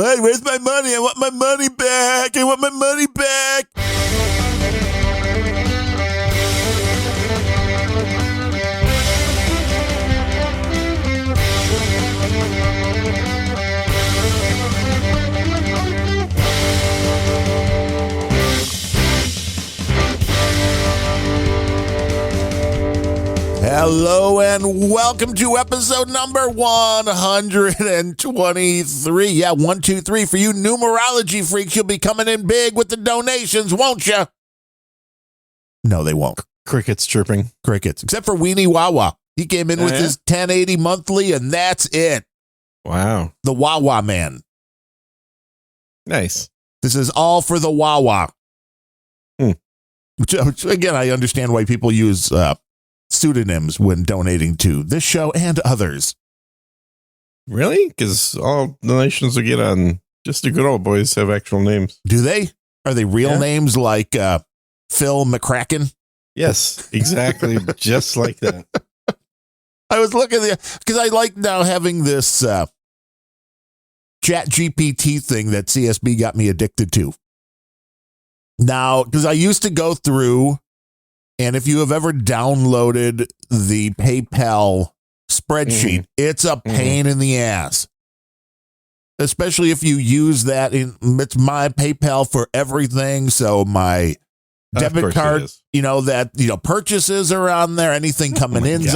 What? Where's my money? I want my money back. I want my money back. Hello and welcome to episode number 123. Yeah, 123 for you numerology freaks. You'll be coming in big with the donations, won't you? No, they won't. Crickets chirping. Crickets, except for Weenie Wawa. He came in with his 1080 monthly, and that's it. Wow. The Wawa man. Nice. This is all for the Wawa. Which, again, I understand why people use pseudonyms when donating to this show and others. Really? Because all donations we get on Just the Good Old Boys have actual names. Do they? Are they real names like Phil McCracken? Yes, exactly. Just like that. I was looking at because I like now having this chat GPT thing that CSB got me addicted to. Now, because I used to go through, and if you have ever downloaded the PayPal spreadsheet, it's a pain in the ass. Especially if you use that it's my PayPal for everything. So my debit card, purchases are on there. Anything coming in,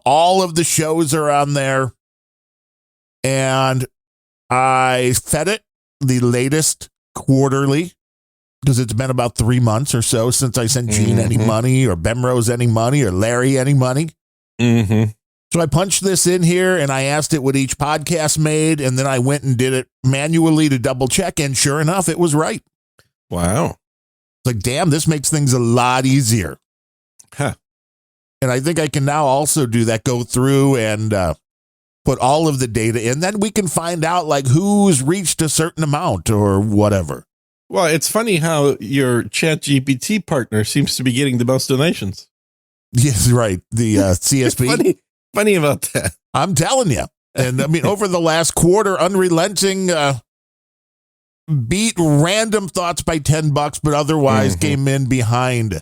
all of the shows are on there. And I fed it the latest quarterly, because it's been about 3 months or so since I sent Gene any money or Bemrose any money or Larry any money. So I punched this in here and I asked it what each podcast made. And then I went and did it manually to double check. And sure enough, it was right. Wow. It's like, damn, this makes things a lot easier. Huh. And I think I can now also do that, go through and put all of the data in. Then we can find out like who's reached a certain amount or whatever. Well, it's funny how your chat GPT partner seems to be getting the most donations. Yes, right. The CSP. funny about that. I'm telling you. And I mean, over the last quarter, Unrelenting beat Random Thoughts by $10, but otherwise came in behind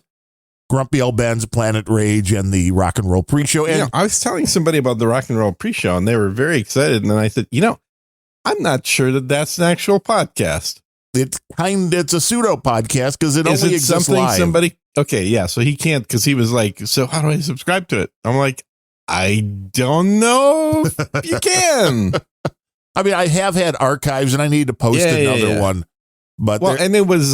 Grumpy Old Ben's Planet Rage and the Rock and Roll Pre-Show. And I was telling somebody about the Rock and Roll Pre-Show, and they were very excited. And then I said, I'm not sure that that's an actual podcast. It's a pseudo podcast because it only exists live. Okay, yeah. So he can't, because he was like, so how do I subscribe to it? I'm like, I don't know if you can. I mean, I have had archives and I need to post another one. But and it was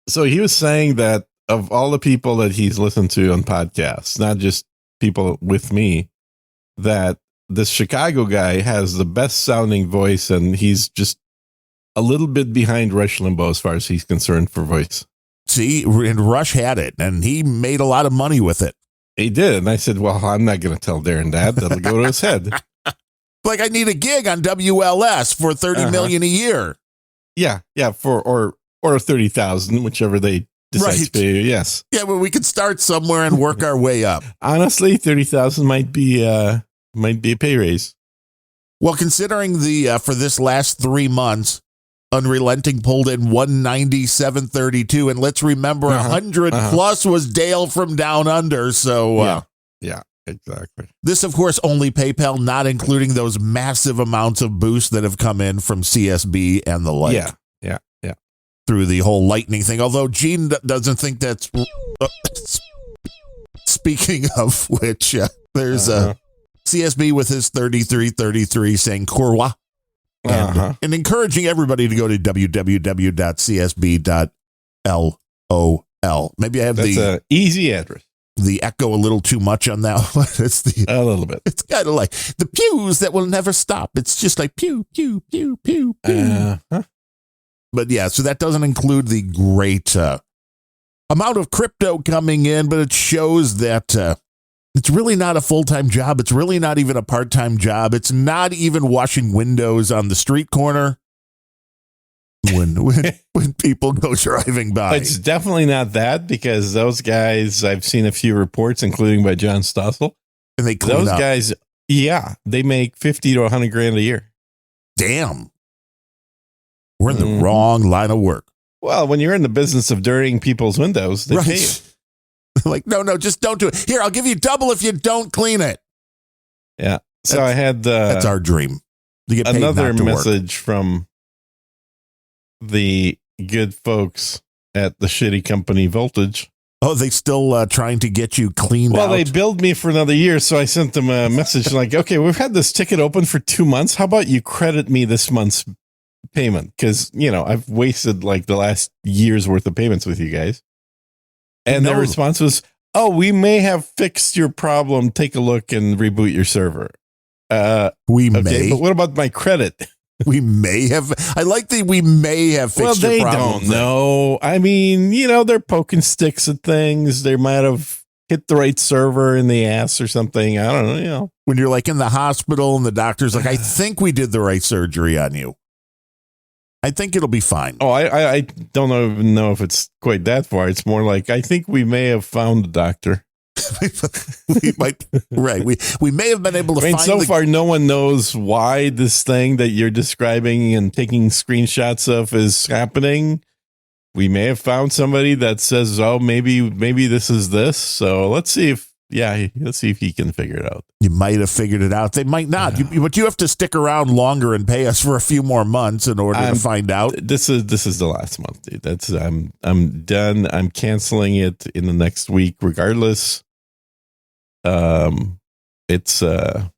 so he was saying that of all the people that he's listened to on podcasts, not just people with me, that this Chicago guy has the best sounding voice, and he's just a little bit behind Rush Limbaugh as far as he's concerned for voice. See, and Rush had it, and he made a lot of money with it. He did. And I said, well, I'm not going to tell Darren that. That'll go to his head. Like, I need a gig on WLS for $30 million a year. Yeah. Or 30,000, whichever they decide to pay you. Yes. Yeah, well, we could start somewhere and work our way up. Honestly, 30,000 might be a pay raise. Well, considering for this last 3 months, Unrelenting pulled in 197.32, and let's remember 100 plus was Dale from Down Under. So yeah, exactly. This, of course, only PayPal, not including those massive amounts of boosts that have come in from CSB and the like. Yeah. Through the whole lightning thing, although Gene doesn't think that's. Speaking of which, there's CSB with his 3333 saying Korwa. And encouraging everybody to go to www.csb.lol. Maybe I have That's an easy address. The echo a little too much on that one. It's a little bit. It's kind of like the pews that will never stop. It's just like pew, pew, pew, pew, pew. But yeah, so that doesn't include the great amount of crypto coming in, but it shows that it's really not a full-time job. It's really not even a part-time job. It's not even washing windows on the street corner when people go driving by. It's definitely not that, because those guys, I've seen a few reports, including by John Stossel. And they clean those up. Guys, they make 50 to 100 grand a year. damn, we're in the wrong line of work. Well, when you're in the business of dirtying people's windows, they pay you. Like, no, just don't do it. Here, I'll give you double if you don't clean it. Yeah. So I had that's our dream. To get paid another not to message from the good folks at the shitty company Voltage. Oh, they still trying to get you cleaned out? Well, they billed me for another year, so I sent them a message like, okay, we've had this ticket open for 2 months. How about you credit me this month's payment? Because, I've wasted like the last year's worth of payments with you guys. And their response was, oh, we may have fixed your problem. Take a look and reboot your server. We may. But what about my credit? We may have. I like the we may have fixed your problem. Well, they don't know. I mean, they're poking sticks at things. They might have hit the right server in the ass or something. I don't know. When you're like in the hospital and the doctor's like, I think we did the right surgery on you. I think it'll be fine. Oh, I don't even know if it's quite that far. It's more like, I think we may have found a doctor. We might, right. We may have been able to find. So far, no one knows why this thing that you're describing and taking screenshots of is happening. We may have found somebody that says, "Oh, maybe this is this." So let's see if he can figure it out. You might have figured it out. They might not. But you have to stick around longer and pay us for a few more months in order to find out. This is the last month, dude. I'm done. I'm canceling it in the next week, regardless. It's a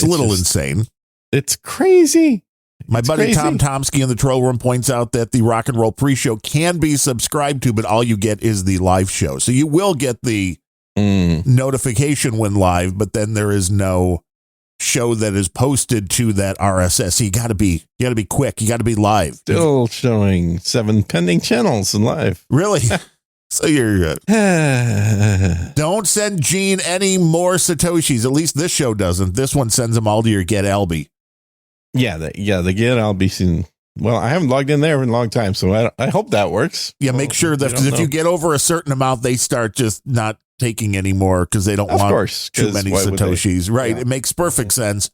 little insane. It's crazy. My buddy Tom Tomsky in the Troll Room points out that the Rock and Roll Pre-Show can be subscribed to, but all you get is the live show. So you will get the notification when live, but then there is no show that is posted to that RSS. So you got to be quick. You got to be live. Still showing 7 pending channels in live. Really? So you're good. Don't send Gene any more Satoshis. At least this show doesn't. This one sends them all to your Get Albie. Yeah, the Get Albie scene. Well, I haven't logged in there in a long time, so I hope that works. Yeah, make sure that if you get over a certain amount, they start just not taking any more because they don't want too many Satoshis. Right. Yeah. It makes perfect sense.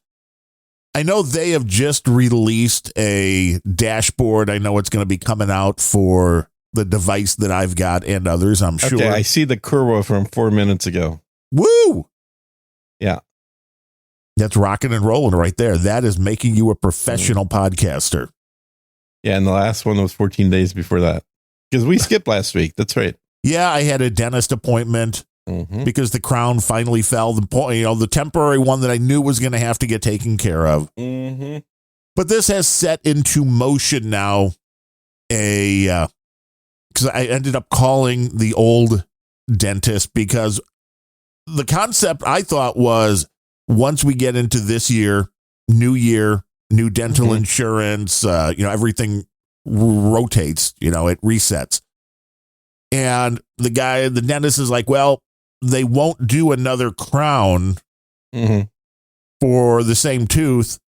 I know they have just released a dashboard. I know it's going to be coming out for the device that I've got and others, I'm sure. Okay, I see the curve from 4 minutes ago. Woo! Yeah. That's rocking and rolling right there. That is making you a professional podcaster. Yeah, and the last one was 14 days before that. Because we skipped last week. That's right. Yeah, I had a dentist appointment because the crown finally fell. The temporary one that I knew was going to have to get taken care of. Mm-hmm. But this has set into motion now because I ended up calling the old dentist because the concept I thought was once we get into this year, new dental insurance, everything rotates, it resets. And the dentist is like, well, they won't do another crown for the same tooth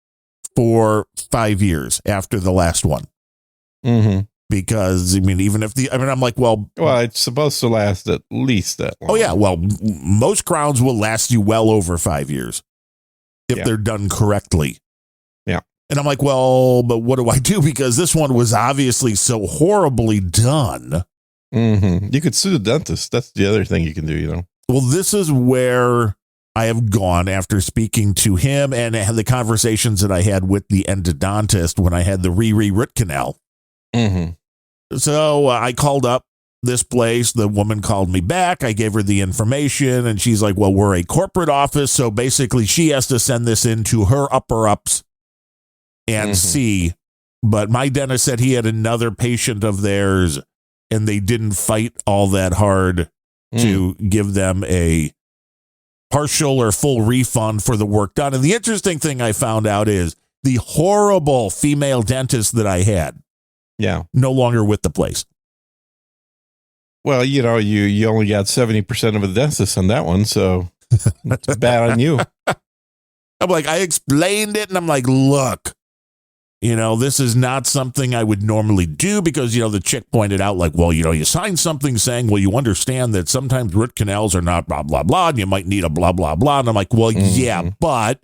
for 5 years after the last one. Mm-hmm. Because, even if I'm like, well, it's supposed to last at least that long. Oh, yeah. Well, most crowns will last you well over 5 years if they're done correctly. Yeah. And I'm like, well, but what do I do? Because this one was obviously so horribly done. Mm-hmm. You could sue the dentist. That's the other thing you can do, Well, this is where I have gone after speaking to him and had the conversations that I had with the endodontist when I had the root canal. Mm-hmm. So I called up this place. The woman called me back. I gave her the information and she's like, well, we're a corporate office. So basically she has to send this into her upper ups and see. But my dentist said he had another patient of theirs and they didn't fight all that hard to give them a partial or full refund for the work done. And the interesting thing I found out is the horrible female dentist that I had. Yeah. No longer with the place. Well, you only got 70% of a dentist on that one, so that's bad on you. I'm like, I explained it, and I'm like, look, this is not something I would normally do because, the chick pointed out, like, well, you signed something saying, well, you understand that sometimes root canals are not blah, blah, blah, and you might need a blah, blah, blah. And I'm like, well, yeah, but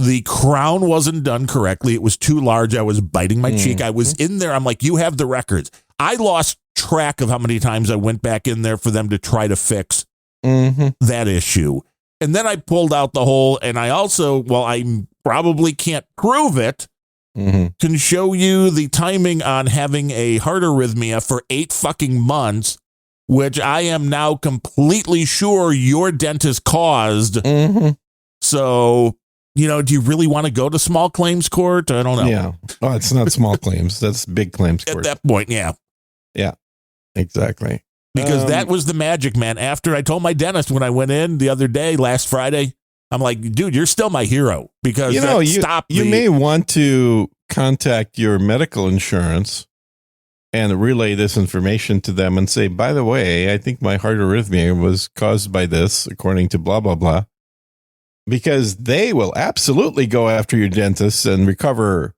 the crown wasn't done correctly. It was too large. I was biting my cheek. I was in there. I'm like, you have the records. I lost track of how many times I went back in there for them to try to fix that issue. And then I pulled out the whole, and I also, well, I probably can't prove it, can show you the timing on having a heart arrhythmia for 8 fucking months, which I am now completely sure your dentist caused. So, you know, do you really want to go to small claims court? I don't know. Yeah. Oh, it's not small claims. That's big claims court. At that point, yeah. Yeah, exactly. Because that was the magic, man. After I told my dentist when I went in the other day, last Friday, I'm like, dude, you're still my hero. Because you may want to contact your medical insurance and relay this information to them and say, by the way, I think my heart arrhythmia was caused by this, according to blah, blah, blah. Because they will absolutely go after your dentist and recover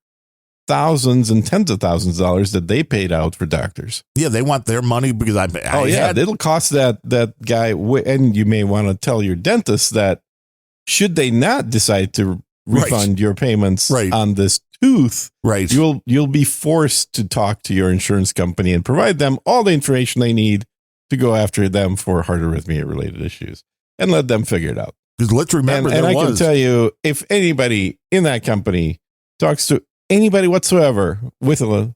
thousands and tens of thousands of dollars that they paid out for doctors. Yeah, they want their money because it'll cost that guy. And you may want to tell your dentist that should they not decide to refund your payments on this tooth, you'll be forced to talk to your insurance company and provide them all the information they need to go after them for heart arrhythmia related issues and let them figure it out. Because let's remember, and I can tell you, if anybody in that company talks to anybody whatsoever with a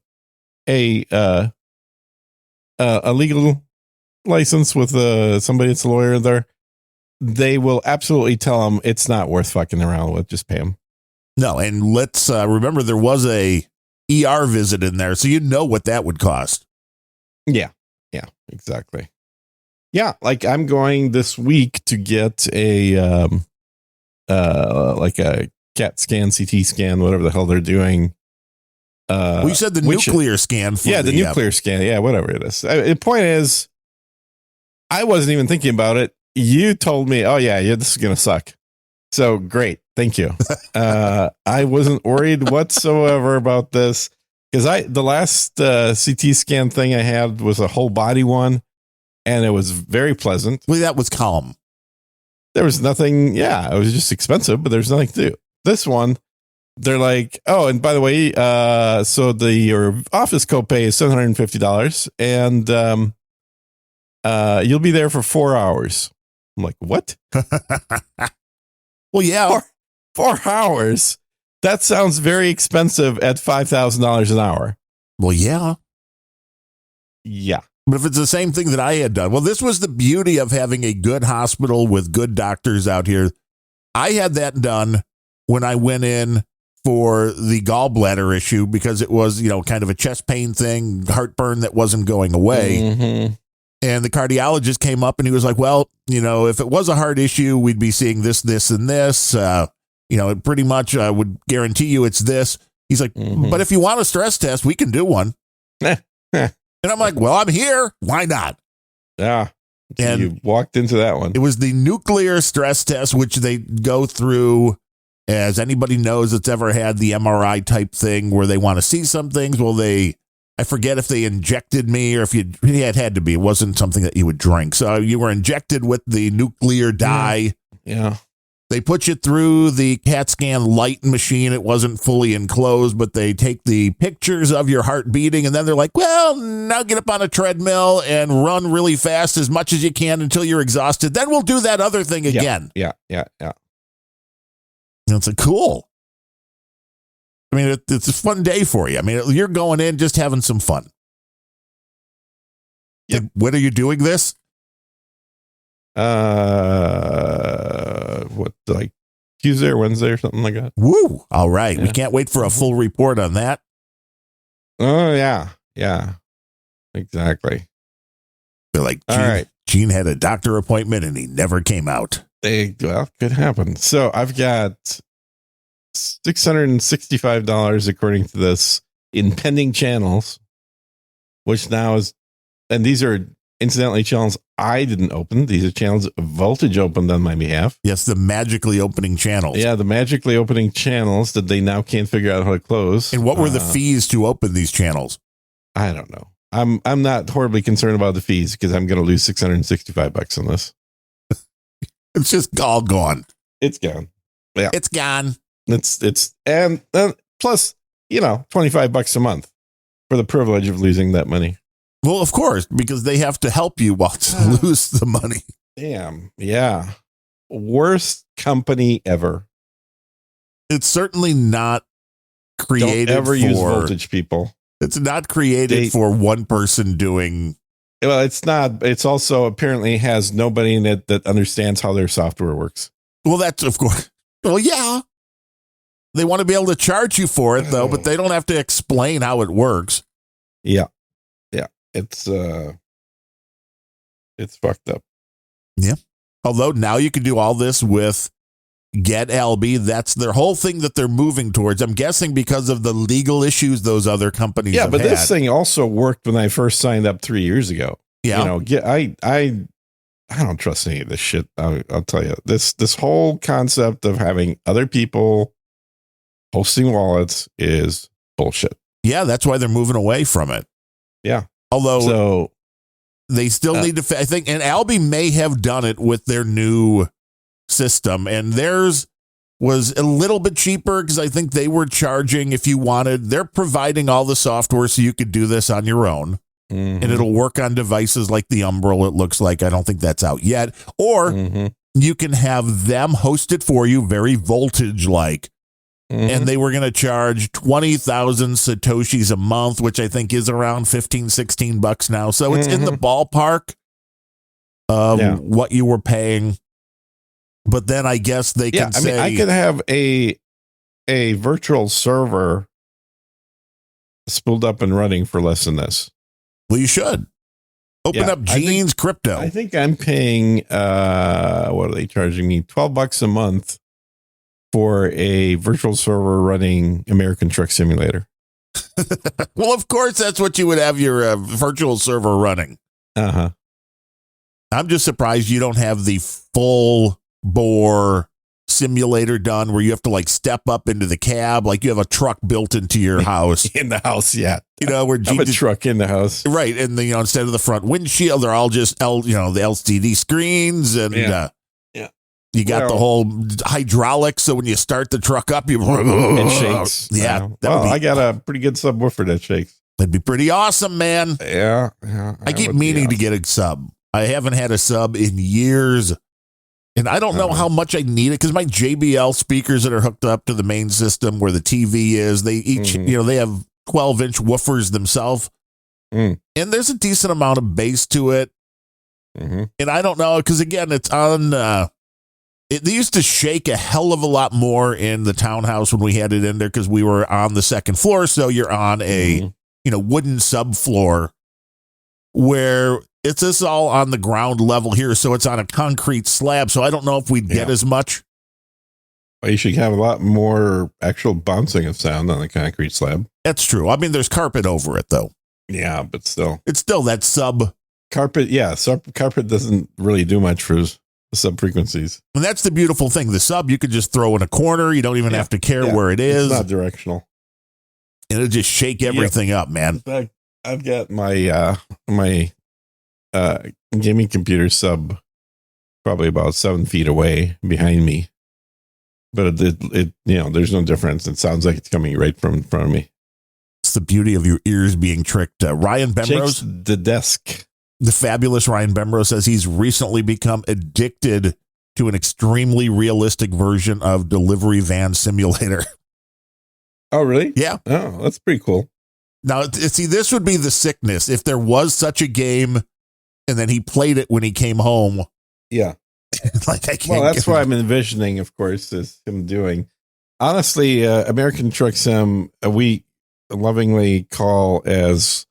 legal license with somebody that's a lawyer there, they will absolutely tell them it's not worth fucking around with. Just pay them. No, and let's remember there was a ER visit in there, so you know what that would cost. Yeah, exactly. Yeah, like I'm going this week to get a like a CAT scan, CT scan, whatever the hell they're doing. We said the nuclear scan. The nuclear scan. Yeah, whatever it is. The point is, I wasn't even thinking about it. You told me, oh yeah, this is going to suck. So great. Thank you. I wasn't worried whatsoever about this because the last CT scan thing I had was a whole body one and it was very pleasant. Well, that was calm. There was nothing. Yeah, it was just expensive, but there's nothing to do. This one, they're like, oh, and by the way, so your office copay is $750 and you'll be there for 4 hours. I'm like, what? Well, yeah. 4 hours. That sounds very expensive at $5,000 an hour. Well, yeah. Yeah. But if it's the same thing that I had done, well, this was the beauty of having a good hospital with good doctors out here. I had that done when I went in for the gallbladder issue because it was, kind of a chest pain thing, heartburn that wasn't going away. And the cardiologist came up and he was like, well, if it was a heart issue, we'd be seeing this, this, and this. Pretty much I would guarantee you it's this. He's like, but if you want a stress test, we can do one. And I'm like, well, I'm here. Why not? Yeah. So and you walked into that one. It was the nuclear stress test, which they go through, as anybody knows that's ever had the MRI type thing where they want to see some things. Well, I forget if they injected me or if it had to be. It wasn't something that you would drink. So you were injected with the nuclear dye. Yeah. They put you through the CAT scan light machine. It wasn't fully enclosed, but they take the pictures of your heart beating, and then they're like, well, now get up on a treadmill and run really fast as much as you can until you're exhausted. Then we'll do that other thing again. Yeah. And it's like, cool. I mean, it's a fun day for you. I mean, you're going in just having some fun. Yep. Like, when are you doing this? Like Tuesday or Wednesday or something like that? Woo! All right. Yeah. We can't wait for a full report on that. Oh, yeah. Yeah. Exactly. They're like, all right. Gene had a doctor appointment and he never came out. Could happen. So I've got $665 according to this in pending channels, which now is, and these are incidentally channels I didn't open. These are channels Voltage opened on my behalf. Yes, the magically opening channels. Yeah, the magically opening channels that they now can't figure out how to close. And what were the fees to open these channels? I don't know. I'm not horribly concerned about the fees because I'm going to lose $665 on this. It's just all gone. It's gone. Yeah, it's gone. And plus, $25 a month for the privilege of losing that money. Well, of course, because they have to help you while to lose the money. Damn. Yeah. Worst company ever. It's certainly not created Don't ever use voltage, people. It's not created for one person doing. Well, it's not. It's also apparently has nobody in it that understands how their software works. Well, that's of course. Well, yeah. They want to be able to charge you for it, though, but they don't have to explain how it works. Yeah. Yeah. It's fucked up. Yeah. Although now you can do all this with Get LB. That's their whole thing that they're moving towards. I'm guessing because of the legal issues those other companies have but had. this thing also worked when I first signed up 3 years ago. Yeah. I don't trust any of this shit. I'll tell you. This whole concept of having other people hosting wallets is bullshit. Yeah, that's why they're moving away from it. Yeah. Although they still need to, I think, and Albi may have done it with their new system, and theirs was a little bit cheaper because I think they were charging if you wanted. They're providing all the software so you could do this on your own, and it'll work on devices like the Umbrel. It looks like I don't think that's out yet, or you can have them host it for you, very voltage like. And they were going to charge 20,000 Satoshis a month, which I think is around $15-16 now. So it's in the ballpark of what you were paying. But then I guess they can say, I could have a virtual server spooled up and running for less than this. Well, you should open up Gene's Crypto. I think I'm paying, what are they charging me? $12 a month for a virtual server running American Truck Simulator. Well, of course, that's what you would have your virtual server running. I'm just surprised you don't have the full bore simulator done where you have to like step up into the cab, like you have a truck built into your house. In the house, yeah. Where I have a truck in the house. Right. And instead of the front windshield, they're all just the LCD screens and you got the whole hydraulics, so when you start the truck up, it shakes. Yeah. I got a pretty good subwoofer that shakes. That'd be pretty awesome, man. Yeah. I keep meaning to get a sub. I haven't had a sub in years. And I don't know how much I need it because my JBL speakers that are hooked up to the main system where the TV is, they each, they have 12-inch woofers themselves. And there's a decent amount of bass to it. And I don't know, because again, it's on... They used to shake a hell of a lot more in the townhouse when we had it in there because we were on the second floor. So you're on a, wooden subfloor where it's just all on the ground level here. So it's on a concrete slab. So I don't know if we'd get as much. Well, you should have a lot more actual bouncing of sound on the concrete slab. That's true. I mean, there's carpet over it, though. Yeah, but still. It's still that sub. Carpet, carpet doesn't really do much for sub frequencies. And that's the beautiful thing. The sub you could just throw in a corner. You don't even have to care where it is. It's not directional. And it'll just shake everything up, man. In fact, I've got my gaming computer sub probably about 7 feet away behind me. But it there's no difference. It sounds like it's coming right from in front of me. It's the beauty of your ears being tricked. Ryan Bemrose, the desk. The fabulous Ryan Bemrose says he's recently become addicted to an extremely realistic version of Delivery Van Simulator. Oh, really? Yeah. Oh, that's pretty cool. Now, see, this would be the sickness. If there was such a game and then he played it when he came home. Yeah. Like I can't. Well, that's what I'm envisioning, of course, is him doing. Honestly, American Truck Sim, we lovingly call as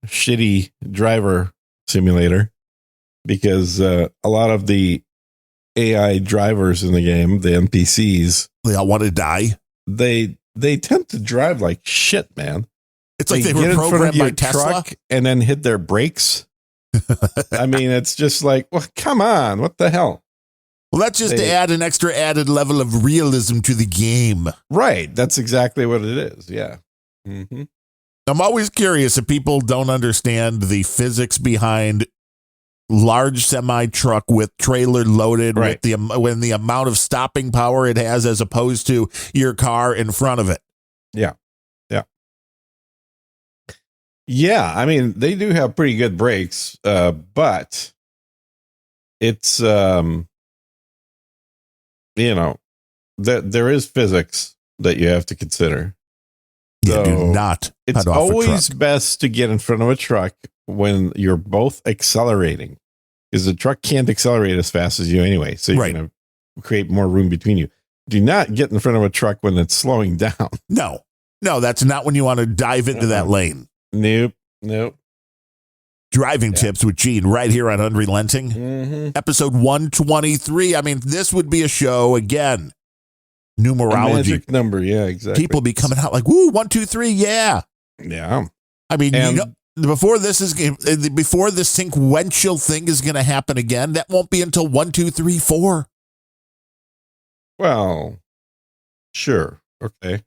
shitty driver simulator because a lot of the AI drivers in the game, the NPCs, they all want to die. They tend to drive like shit, man. It's like they were programmed by Tesla truck and then hit their brakes. I mean, it's just like, well, come on, what the hell? Well, that's just to add an extra added level of realism to the game. Right. That's exactly what it is. Yeah. I'm always curious if people don't understand the physics behind large semi truck with trailer loaded Right. with the amount of stopping power it has as opposed to your car in front of it. Yeah. I mean, they do have pretty good brakes, but it's there is physics that you have to consider. Yeah, do not. It's always best to get in front of a truck when you're both accelerating, because the truck can't accelerate as fast as you anyway. So you're going to create more room between you. Do not get in front of a truck when it's slowing down. No, that's not when you want to dive into that lane. Nope. Driving tips with Gene right here on Unrelenting. Episode 123. I mean, this would be a show again. Numerology. A magic number. Yeah, exactly. People be coming out like, woo, 1, 2, 3. Yeah. Yeah. I mean, before this sequential thing is going to happen again, that won't be until 1, 2, 3, 4. Well, sure. Okay.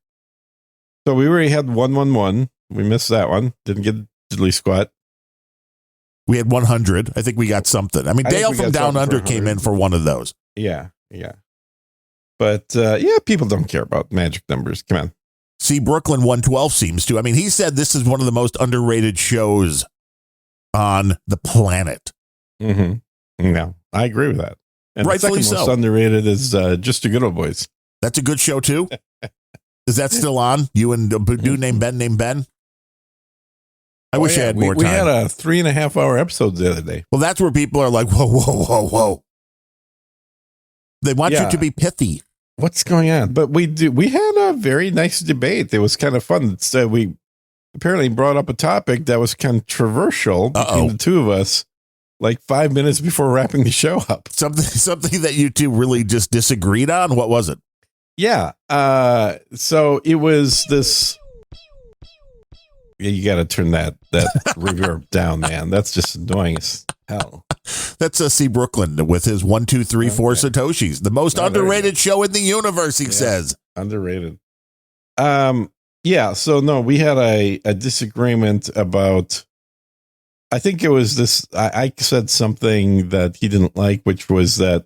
So we already had 111. We missed that one. Didn't get diddly squat. We had 100. I think we got something. I mean, Dale from Down Under came in for one of those. Yeah. But people don't care about magic numbers. Come on. See, Brooklyn 112 seems to. I mean, he said this is one of the most underrated shows on the planet. Mm-hmm. No, I agree with that. And rightfully the second most so. Underrated is Just the Good Old Boys. That's a good show, too. Is that still on? You and a dude named Ben? I wish I had more time. We had a 3.5 hour episode the other day. Well, that's where people are like, whoa. They want you to be pithy. What's going on? But we had a very nice debate. It was kind of fun. So we apparently brought up a topic that was controversial between the two of us, like 5 minutes before wrapping the show up. Something that you two really just disagreed on. What was it? Yeah. So it was this. Yeah, you got to turn that reverb down, man. That's just annoying as hell. That's C. Brooklyn with his 1, 2, 3, 4 Satoshis. The most underrated show in the universe, he says. Underrated. Yeah. So no, we had a disagreement about. I think it was this. I said something that he didn't like, which was that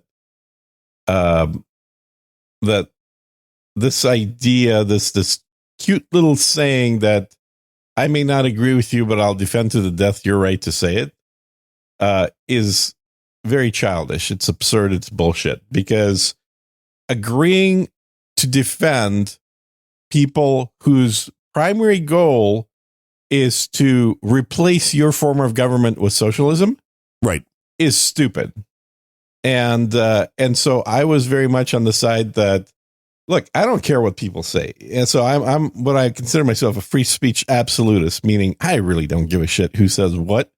this idea, this cute little saying that I may not agree with you, but I'll defend to the death your right to say it, is very childish. It's absurd. It's bullshit, because agreeing to defend people whose primary goal is to replace your form of government with socialism, right, is stupid. And so I was very much on the side that, look, I don't care what people say. And so I'm what I consider myself a free speech absolutist, meaning I really don't give a shit who says what.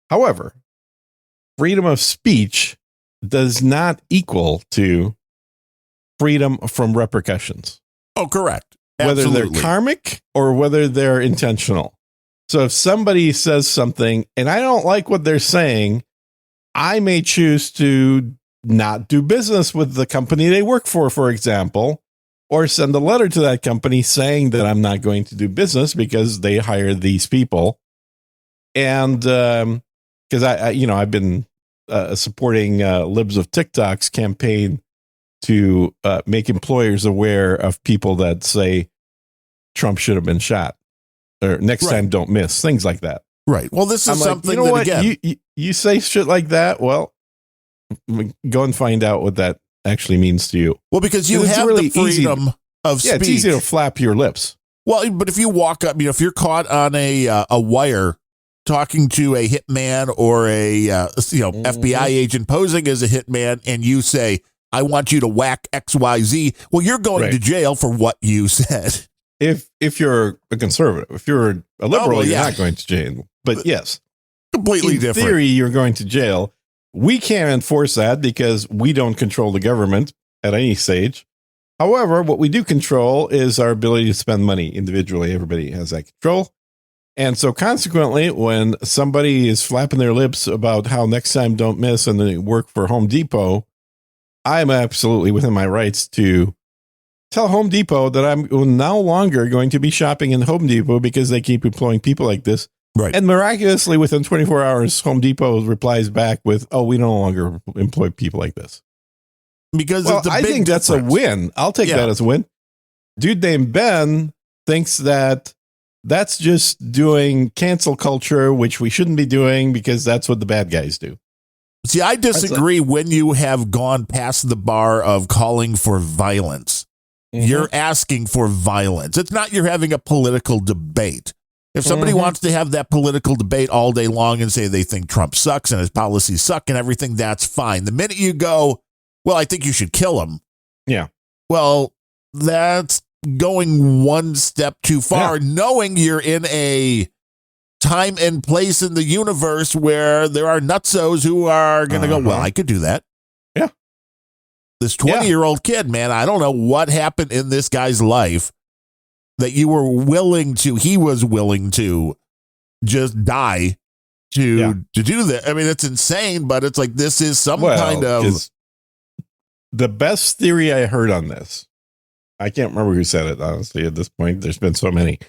However, freedom of speech does not equal to freedom from repercussions. Oh, correct. Whether they're karmic or whether they're intentional. So if somebody says something and I don't like what they're saying, I may choose to not do business with the company they work for example, or send a letter to that company saying that I'm not going to do business because they hired these people. And because I've been supporting Libs of TikTok's campaign to make employers aware of people that say Trump should have been shot, or next time don't miss, things like that. Right. Well, this is something you know that, what? again, you say shit like that. Well, go and find out what that actually means to you. Well, because you have really the freedom of speech. Yeah, it's easy to flap your lips. Well, but if you walk up, if you're caught on a wire talking to a hitman or a FBI agent posing as a hitman, and you say, I want you to whack XYZ, well, you're going to jail for what you said. If you're a conservative, if you're a liberal, you're not going to jail. But yes, completely different. In theory, you're going to jail. We can't enforce that because we don't control the government at any stage. However, what we do control is our ability to spend money individually. Everybody has that control. And so consequently, when somebody is flapping their lips about how next time don't miss and they work for Home Depot, I'm absolutely within my rights to tell Home Depot that I'm no longer going to be shopping in Home Depot because they keep employing people like this. Right. And miraculously, within 24 hours, Home Depot replies back with, "Oh, we no longer employ people like this." Because Well, it's a I big think that's a difference. win. I'll take that as a win. Dude named Ben thinks that that's just doing cancel culture, which we shouldn't be doing because that's what the bad guys do. See, I disagree when you have gone past the bar of calling for violence. You're asking for violence. It's not you're having a political debate. If somebody wants to have that political debate all day long and say they think Trump sucks and his policies suck and everything, that's fine. The minute you go, well, I think you should kill him. Yeah. Well, that's going one step too far, knowing you're in a time and place in the universe where there are nutsos who are going to go, well, I could do that. Yeah. This 20-year-old kid, man, I don't know what happened in this guy's life that he was willing to just die to do that. I mean, it's insane, but it's like, this is some kind of. The best theory I heard on this, I can't remember who said it, honestly, at this point. There's been so many.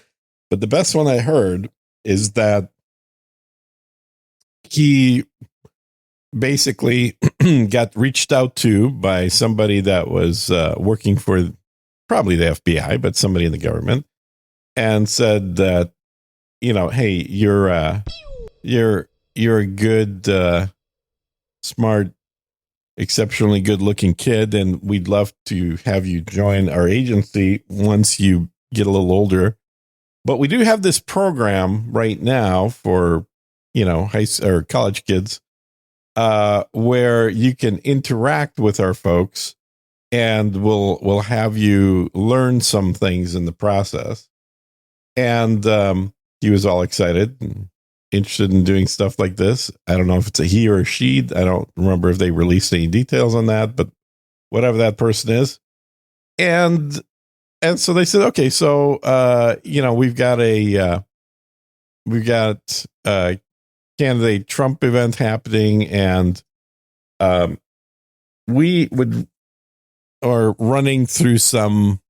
But the best one I heard is that he basically got reached out to by somebody that was working for probably the FBI, but somebody in the government, and said that, hey, you're a good, smart, exceptionally good looking kid, and we'd love to have you join our agency once you get a little older. But we do have this program right now for, high or college kids, where you can interact with our folks, and we'll have you learn some things in the process. And he was all excited and interested in doing stuff like this. I don't know if it's a he or a she. I don't remember if they released any details on that, but whatever that person is. And so they said, okay, so, we've got a candidate Trump event happening, and we are running through some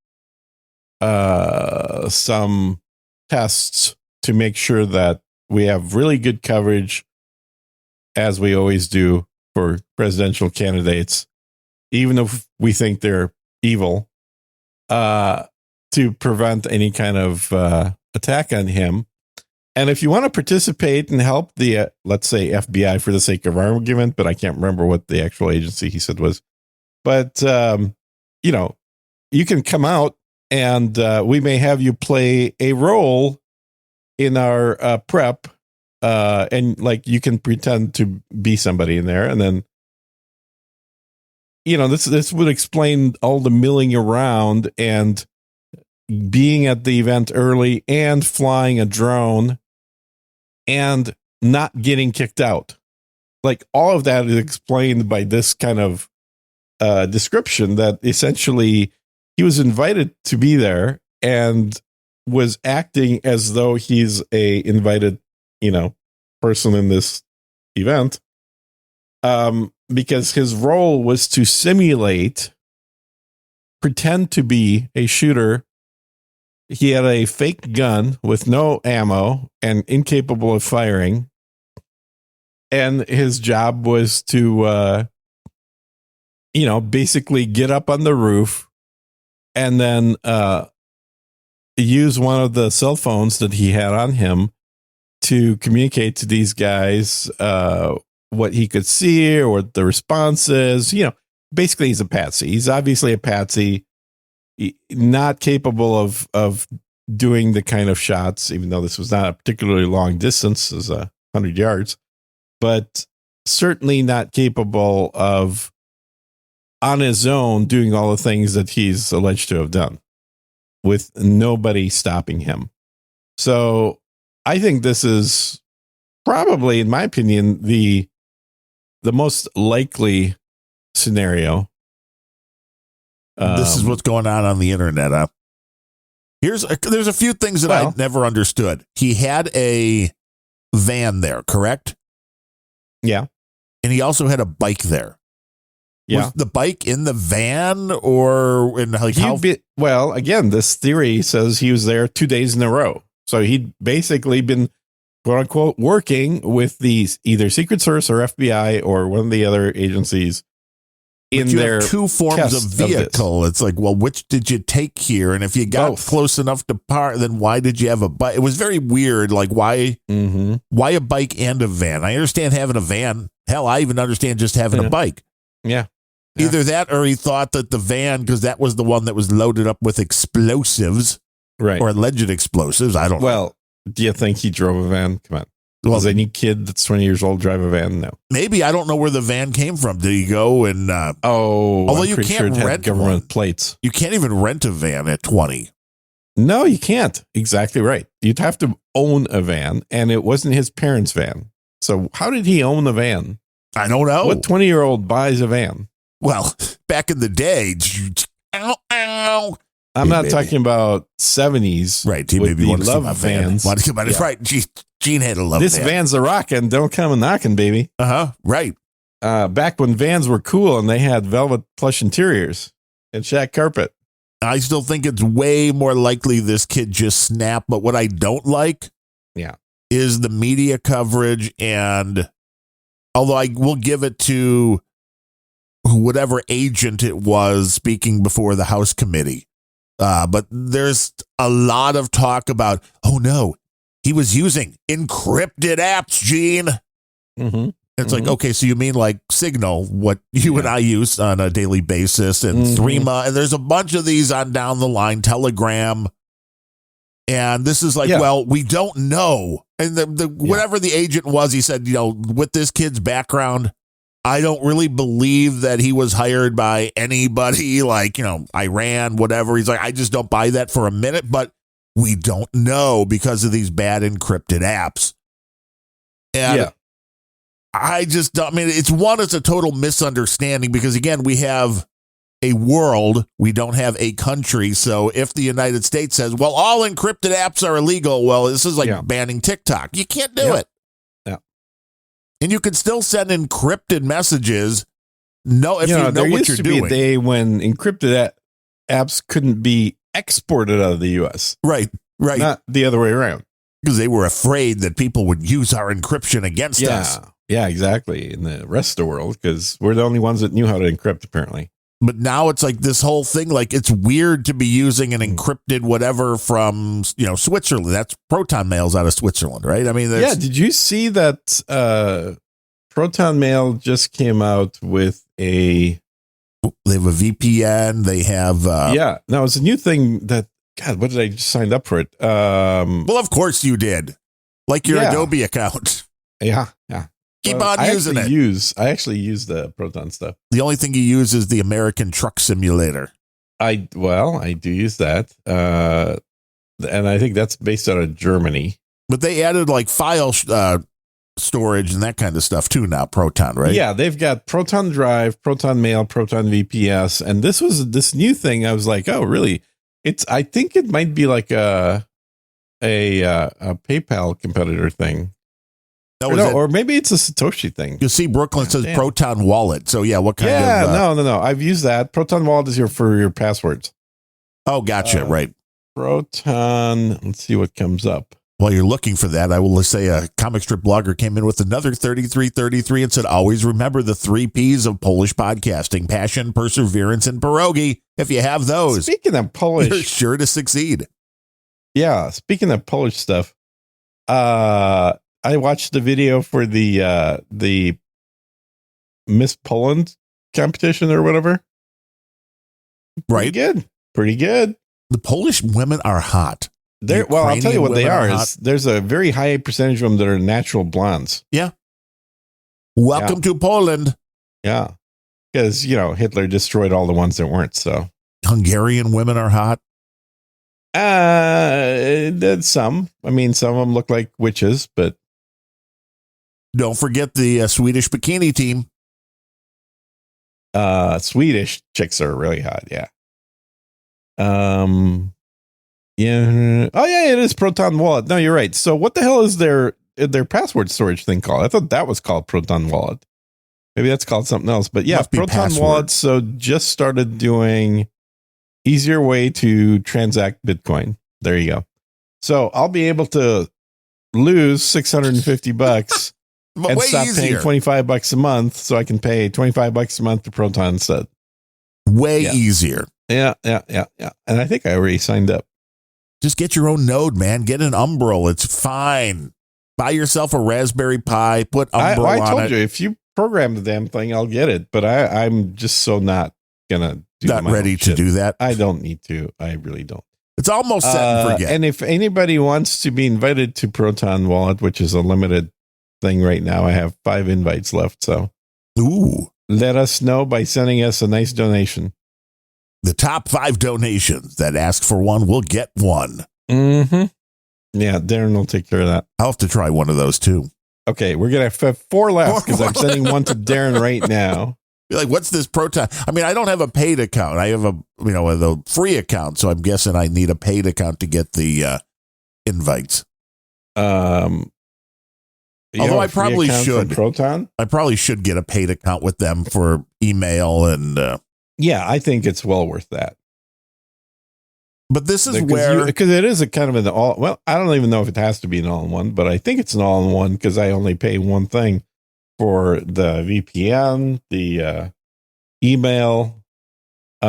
tests to make sure that we have really good coverage, as we always do for presidential candidates, even if we think they're evil, to prevent any kind of attack on him. And if you want to participate and help the, let's say, FBI for the sake of argument, but I can't remember what the actual agency he said was, but, you can come out, and we may have you play a role in our prep, and like you can pretend to be somebody in there, and then this would explain all the milling around and being at the event early and flying a drone and not getting kicked out. Like, all of that is explained by this kind of description, that essentially he was invited to be there and was acting as though he's a invited, person in this event, because his role was to pretend to be a shooter. He had a fake gun with no ammo and incapable of firing. And his job was to, basically get up on the roof and then use one of the cell phones that he had on him to communicate to these guys what he could see or what the response is. Basically, he's a patsy. He's obviously a patsy, not capable of doing the kind of shots, even though this was not a particularly long distance, as 100 yards, but certainly not capable of, on his own, doing all the things that he's alleged to have done with nobody stopping him. So I think this is probably, in my opinion, the most likely scenario. This is what's going on the internet. There's a few things that I never understood. He had a van there, correct? Yeah. And he also had a bike there. Yeah. Was the bike in the van, or in like how? Well, again, this theory says he was there 2 days in a row. So he'd basically been quote unquote, working with these either Secret Service or FBI or one of the other agencies in but you their have two forms of vehicle. It's like, well, which did you take here? And if you got close enough to park, then why did you have a bike? It was very weird. Like, why a bike and a van? I understand having a van. Hell, I even understand just having a bike. Yeah. Either that or he thought that the van, because that was the one that was loaded up with explosives, right, or alleged explosives. I don't know. Well, do you think he drove a van? Come on. Does any kid that's 20 years old drive a van? No. Maybe. I don't know where the van came from. Did he go and... although you can't rent government plates. You can't even rent a van at 20. No, you can't. Exactly right. You'd have to own a van, and it wasn't his parents' van. So how did he own a van? I don't know. What 20-year-old buys a van? Well, back in the day... I'm not talking about 70s. Right. Maybe want to love vans. Right. Gene had a love This van's a rockin'. Don't come a knocking, baby. Right. Back when vans were cool and they had velvet plush interiors and shag carpet. I still think it's way more likely this kid just snapped. But what I don't like is the media coverage. And although I will give it to whatever agent it was speaking before the House committee. But there's a lot of talk about, oh no, he was using encrypted apps, Gene. It's like, okay, so you mean like Signal, what you and I use on a daily basis, and Threema, and there's a bunch of these on down the line, Telegram. And this is like, well, we don't know. And whatever the agent was, he said, with this kid's background, I don't really believe that he was hired by anybody like, Iran, whatever. He's like, I just don't buy that for a minute, but we don't know because of these bad encrypted apps. And it's a total misunderstanding because, again, we have a world, we don't have a country. So if the United States says, well, all encrypted apps are illegal, well, this is like banning TikTok. You can't do it. And you can still send encrypted messages. If you know what you're doing. There used to be a day when encrypted apps couldn't be exported out of the U.S. Right. Not the other way around. Because they were afraid that people would use our encryption against us. Yeah, exactly. In the rest of the world, because we're the only ones that knew how to encrypt, apparently. But now it's like this whole thing, like it's weird to be using an encrypted whatever from, Switzerland. That's Proton Mail's out of Switzerland, right? I mean, did you see that Proton Mail just came out with they have a VPN. They have, no, it's a new thing that, God, what did I just sign up for it? Well, of course you did. Like your Adobe account. Yeah. Keep on using it. I actually use the Proton stuff. The only thing you use is the American Truck Simulator. I do use that. And I think that's based out of Germany. But they added like file storage and that kind of stuff too now, Proton, right? Yeah, they've got Proton Drive, Proton Mail, Proton VPS. And this was this new thing. I was like, oh, really? I think it might be like a PayPal competitor thing. Or maybe it's a Satoshi thing. You see, Brooklyn says Proton Wallet. So what kind of? No. I've used that. Proton Wallet is for your passwords. Oh, gotcha. Right. Proton. Let's see what comes up. While you're looking for that, I will say a comic strip blogger came in with another 3333 and said, always remember the 3 Ps of Polish podcasting: passion, perseverance, and pierogi. If you have those, speaking of Polish, you're sure to succeed. Yeah. Speaking of Polish stuff, I watched the video for the Miss Poland competition or whatever. Right. Pretty good. The Polish women are hot. I'll tell you what they are. There's a very high percentage of them that are natural blondes. Yeah. Welcome to Poland. Yeah. Because, Hitler destroyed all the ones that weren't. So Hungarian women are hot. Some. I mean, some of them look like witches, but. Don't forget the Swedish bikini team. Swedish chicks are really hot. Yeah. Yeah. Oh yeah, it is Proton Wallet. No, you're right. So what the hell is their password storage thing called? I thought that was called Proton Wallet. Maybe that's called something else. But yeah, Proton Wallet. So just started doing easier way to transact Bitcoin. There you go. So I'll be able to lose $650 But and way stop easier. paying $25 a month so I can pay $25 a month to Proton instead. Way easier. Yeah. And I think I already signed up. Just get your own node, man. Get an Umbrel. It's fine. Buy yourself a Raspberry Pi. Put Umbrel on it. I told you, if you program the damn thing, I'll get it. But I'm just so not going to do Not ready to do that. I don't need to. I really don't. It's almost set and forget. And if anybody wants to be invited to Proton Wallet, which is a limited thing right now, I have 5 invites left. So let us know by sending us a nice donation. The top 5 donations that ask for one will get one. Mm-hmm. Yeah, Darren will take care of that. I'll have to try one of those too. Okay, we're going to have 4 left because I'm sending one to Darren right now. You're like, what's this Proton? I mean, I don't have a paid account. I have the free account. So I'm guessing I need a paid account to get the invites. Although I probably should. Proton? I probably should get a paid account with them for email and. Yeah, I think it's well worth that. But this is because it is a kind of an all. Well, I don't even know if it has to be an all-in-one, but I think it's an all-in-one because I only pay one thing for the VPN, the email,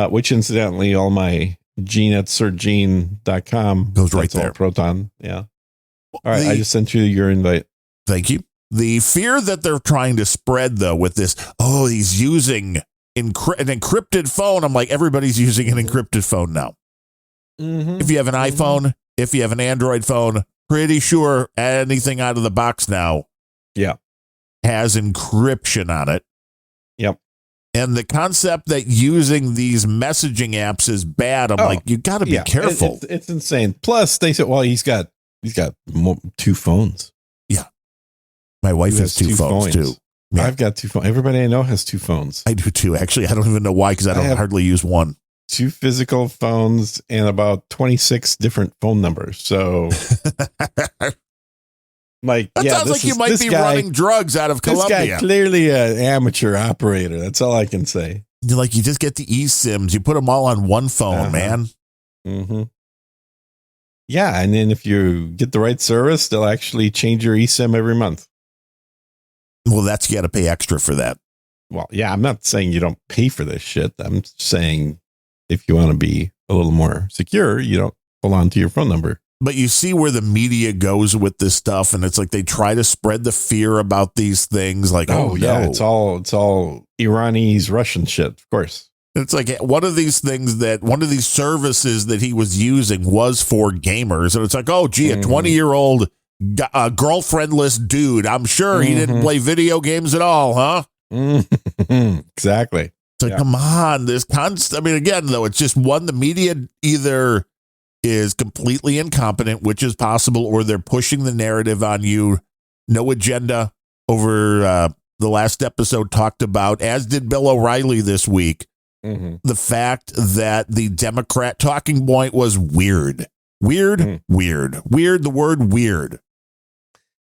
which incidentally, all my Gene at sirgene.com goes right there. Proton. Yeah. All right. I just sent you your invite. Thank you. The fear that they're trying to spread, though, with this, he's using an encrypted phone. I'm like, everybody's using an encrypted phone now. Mm-hmm. If you have an iPhone, if you have an Android phone, pretty sure anything out of the box now has encryption on it. Yep. And the concept that using these messaging apps is bad, I'm like, you got to be careful. It's insane. Plus, they said, well, he's got 2 phones. Yeah. My wife has 2 phones too. Yeah. I've got 2 phones. Everybody I know has 2 phones. I do too. Actually, I don't even know why because I don't hardly use one. 2 physical phones and about 26 different phone numbers. So, like, that sounds like you might be running drugs out of Colombia. This guy clearly an amateur operator. That's all I can say. You're like, you just get the eSIMs. You put them all on one phone, man. Mm-hmm. Yeah, and then if you get the right service, they'll actually change your eSIM every month. Well, you got to pay extra for that. Well, yeah, I'm not saying you don't pay for this shit. I'm saying if you want to be a little more secure, you don't hold on to your phone number. But you see where the media goes with this stuff, and it's like they try to spread the fear about these things. Like, no. It's all Iranians, Russian shit, of course. It's like one of these services that he was using was for gamers, and it's like, a 20-year-old girlfriendless dude. I'm sure he didn't play video games at all, huh? Exactly. So come on, this constant. I mean, again, though, it's just one. The media either is completely incompetent, which is possible, or they're pushing the narrative on you. No agenda. Over the last episode talked about, as did Bill O'Reilly this week, the fact that the Democrat talking point was weird. Weird. The word weird.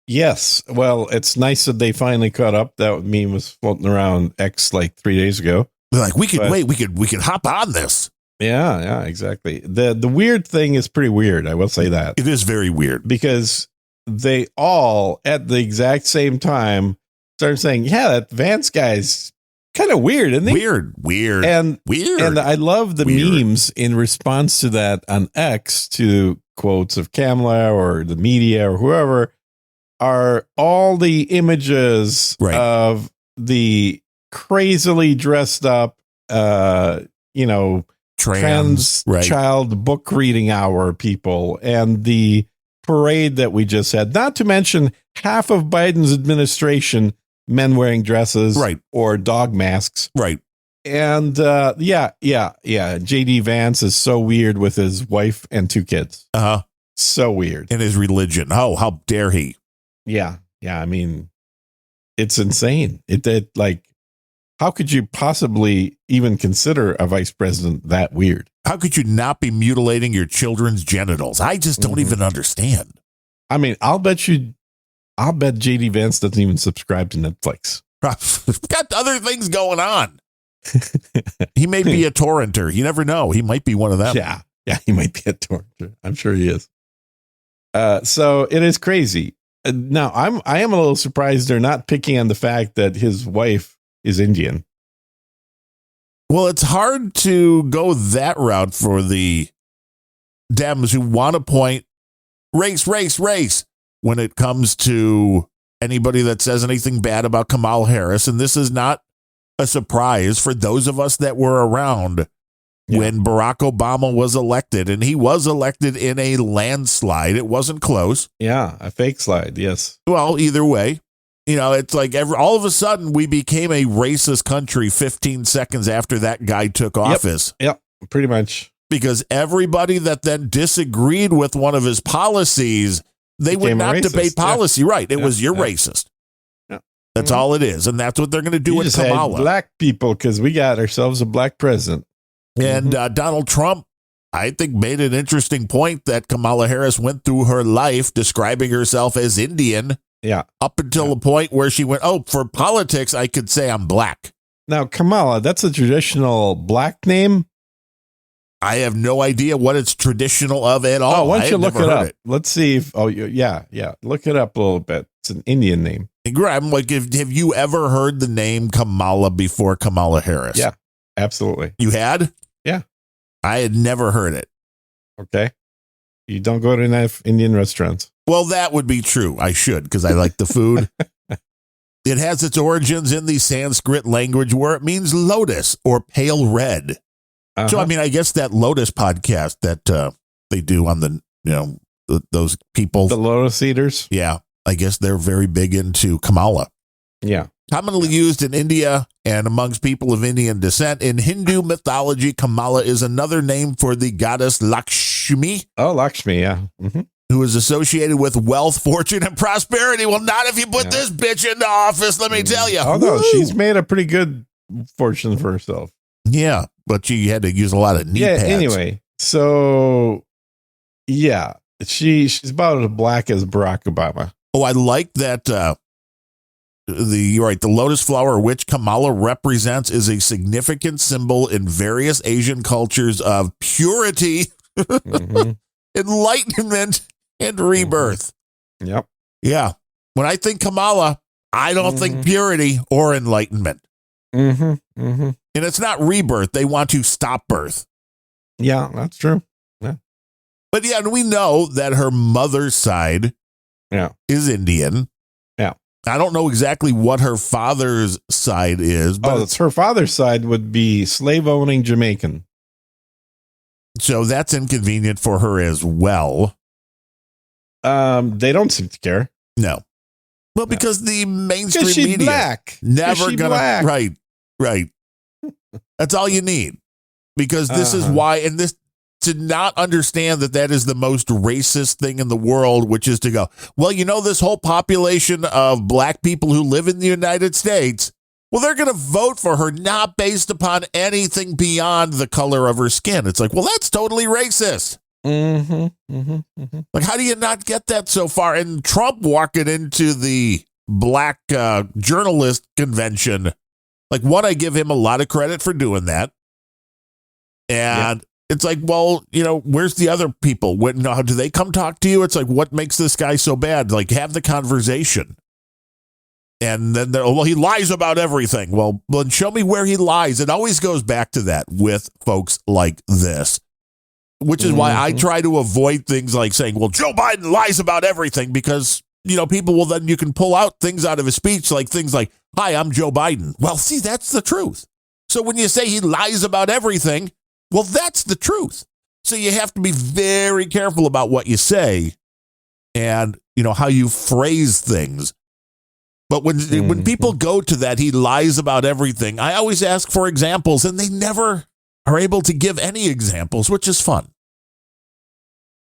Yes. Well, it's nice that they finally caught up. That meme was floating around X like 3 days ago. They're like, we could hop on this. Yeah, exactly. The weird thing is pretty weird. I will say that. It is very weird because they all at the exact same time started saying, yeah, that Vance guy's kind of weird, isn't he? Weird. And I love the memes in response to that on X, to quotes of Kamala or the media or whoever, are all the images of the crazily dressed up, trans child book reading hour people, and the parade that we just had, not to mention half of Biden's administration, men wearing dresses or dog masks. Right. And JD Vance is so weird with his wife and 2 kids. So weird. And his religion. Oh, how dare he? Yeah. I mean, it's insane. It like, how could you possibly even consider a vice president that weird? How could you not be mutilating your children's genitals? I just don't even understand. I mean, I'll bet JD Vance doesn't even subscribe to Netflix. Got other things going on. He may be a torrenter. You never know. He might be one of them. Yeah, he might be a torrenter. I'm sure he is. So it is crazy. Now I am a little surprised they're not picking on the fact that his wife is Indian. Well, it's hard to go that route for the Dems who want to point race when it comes to anybody that says anything bad about Kamala Harris. And this is not a surprise for those of us that were around when Barack Obama was elected, and he was elected in a landslide. It wasn't close. Yeah, a fake slide. Yes. Well, either way, it's like all of a sudden we became a racist country 15 seconds after that guy took office. Yep, pretty much. Because everybody that then disagreed with one of his policies, they would not debate policy. Yeah. Right. It was you're racist. Yeah. That's all it is. And that's what they're going to do with Kamala. Black people, because we got ourselves a black president. And Donald Trump, I think, made an interesting point that Kamala Harris went through her life describing herself as Indian. Yeah. Up until the point where she went, for politics, I could say I'm black. Now, Kamala, that's a traditional black name. I have no idea what it's traditional of at all. Why don't you look it up? Let's see if, look it up a little bit. It's an Indian name. I'm like, have you ever heard the name Kamala before Kamala Harris? Yeah, absolutely. You had? Yeah. I had never heard it. Okay. You don't go to enough Indian restaurants. Well, that would be true. I should, because I like the food. It has its origins in the Sanskrit language where it means lotus or pale red. So, I mean, I guess that Lotus podcast that they do on the, those people. The Lotus Eaters. Yeah. I guess they're very big into Kamala. Yeah. Commonly used in India and amongst people of Indian descent. In Hindu mythology, Kamala is another name for the goddess Lakshmi. Oh, Lakshmi, yeah. Mm-hmm. Who is associated with wealth, fortune, and prosperity. Well, not if you put this bitch into office, let me tell you. Oh, no, she's made a pretty good fortune for herself. Yeah, but she had to use a lot of knee pads. Anyway, so, she's about as black as Barack Obama. Oh, I like that. You're right. The lotus flower, which Kamala represents, is a significant symbol in various Asian cultures of purity, enlightenment, and rebirth. Yep. Yeah. When I think Kamala, I don't think purity or enlightenment. And it's not rebirth. They want to stop birth. Yeah, that's true. Yeah. But and we know that her mother's side is Indian. Yeah. I don't know exactly what her father's side is. But her father's side would be slave-owning Jamaican. So that's inconvenient for her as well. They don't seem to care. No. Well, because the mainstream media black. never gonna right. That's all you need. Because this is why, and this to not understand that is the most racist thing in the world, which is to go, well, this whole population of black people who live in the United States, well, they're going to vote for her not based upon anything beyond the color of her skin. It's like, well, that's totally racist. Like, how do you not get that so far? And Trump walking into the black journalist convention, like, one, I give him a lot of credit for doing that. And it's like, well, where's the other people? How do they come talk to you? It's like, what makes this guy so bad? Like, have the conversation. And then he lies about everything. Well, then show me where he lies. It always goes back to that with folks like this, which is why I try to avoid things like saying, well, Joe Biden lies about everything, because, people will then you can pull out things out of his speech, like things like, hi, I'm Joe Biden. Well, see, that's the truth. So when you say he lies about everything, well, that's the truth. So you have to be very careful about what you say and, how you phrase things. But when people go to that, he lies about everything, I always ask for examples, and they never are able to give any examples, which is fun.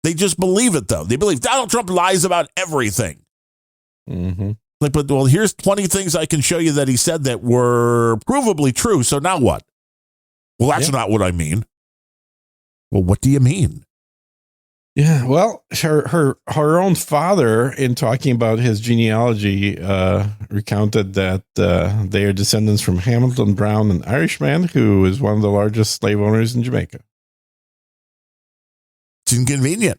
They just believe it, though. They believe Donald Trump lies about everything. Like, but, well, here's 20 things I can show you that he said that were provably true. So now what? Well, that's not what I mean. Well, what do you mean? Yeah, well, her own father, in talking about his genealogy, recounted that they are descendants from Hamilton Brown, an Irishman who is one of the largest slave owners in Jamaica. It's inconvenient.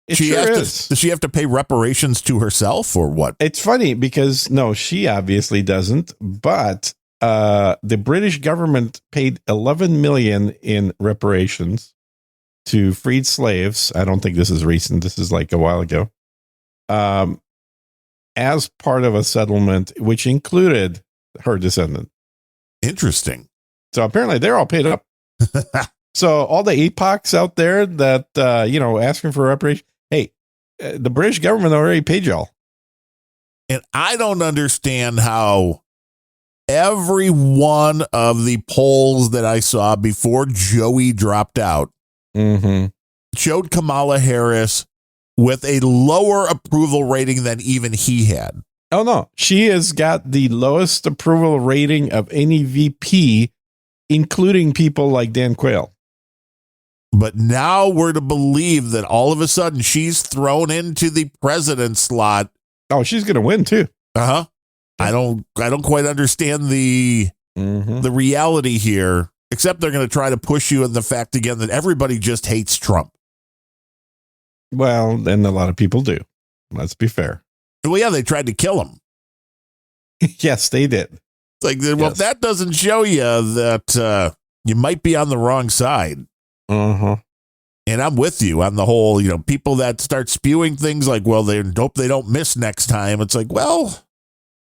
It sure is. Does she have to pay reparations to herself or what? It's funny because, no, she obviously doesn't, but the British government paid 11 million in reparations to freed slaves. I don't think this is recent. This is like a while ago. As part of a settlement, which included her descendant. Interesting. So apparently they're all paid up. So all the APOCs out there that, asking for reparations, hey, the British government already paid y'all. And I don't understand how every one of the polls that I saw before Joey dropped out showed Kamala Harris with a lower approval rating than even he had. Oh, no. She has got the lowest approval rating of any VP, including people like Dan Quayle. But now we're to believe that all of a sudden she's thrown into the president slot. Oh, she's going to win, too. Uh-huh. I don't quite understand the reality here, except they're going to try to push you in the fact again that everybody just hates Trump. Well, and a lot of people do. Let's be fair. Well, yeah, they tried to kill him. Yes, they did. It's like, well, if that doesn't show you that you might be on the wrong side. Uh-huh. And I'm with you on the whole, people that start spewing things like, well, they hope they don't miss next time. It's like, well,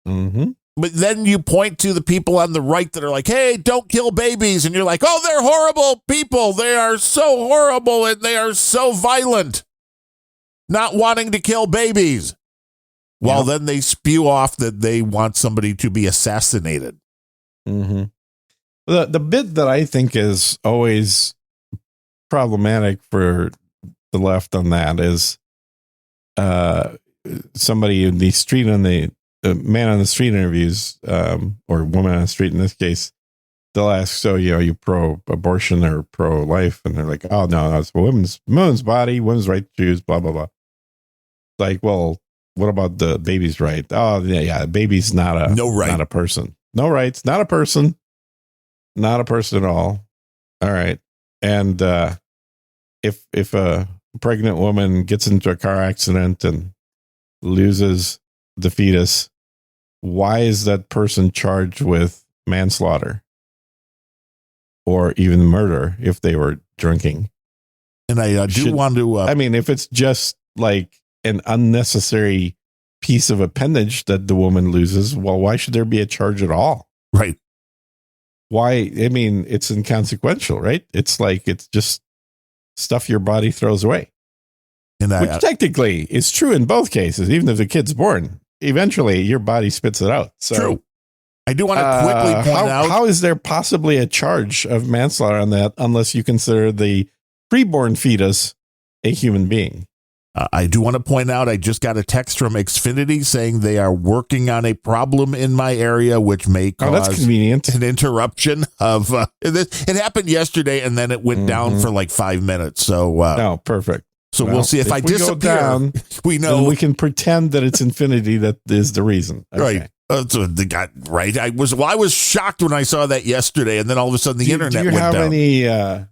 but then you point to the people on the right that are like, hey, don't kill babies. And you're like, oh, they're horrible people. They are so horrible and they are so violent, not wanting to kill babies. Well, then they spew off that they want somebody to be assassinated. The bit that I think is always problematic for the left on that is somebody in the street on the man on the street interviews, or woman on the street in this case, they'll ask, so, you pro-abortion or pro-life? And they're like, oh, no, that's women's body, women's right to choose, blah, blah, blah. Like, well, what about the baby's right? Oh, yeah, baby's not a person. No rights, not a person at all. All right. And if a pregnant woman gets into a car accident and loses the fetus, why is that person charged with manslaughter or even murder if they were drinking? And I do want to... I mean, if it's just like an unnecessary piece of appendage that the woman loses, well, why should there be a charge at all? Right. Why? I mean, it's inconsequential, right? It's like, it's just stuff your body throws away. And which technically is true in both cases. Even if the kid's born, eventually your body spits it out. So, true. I do want to quickly point out. How is there possibly a charge of manslaughter on that unless you consider the preborn fetus a human being? I do want to point out, I just got a text from Xfinity saying they are working on a problem in my area, which may cause that's convenient. An interruption of it happened yesterday, and then it went down for like 5 minutes. So, perfect. So we'll see if I disappear. Down, we know we can pretend that it's infinity that is the reason. Okay. Right. So they got right. I was shocked when I saw that yesterday, and then all of a sudden the internet went down. Do you have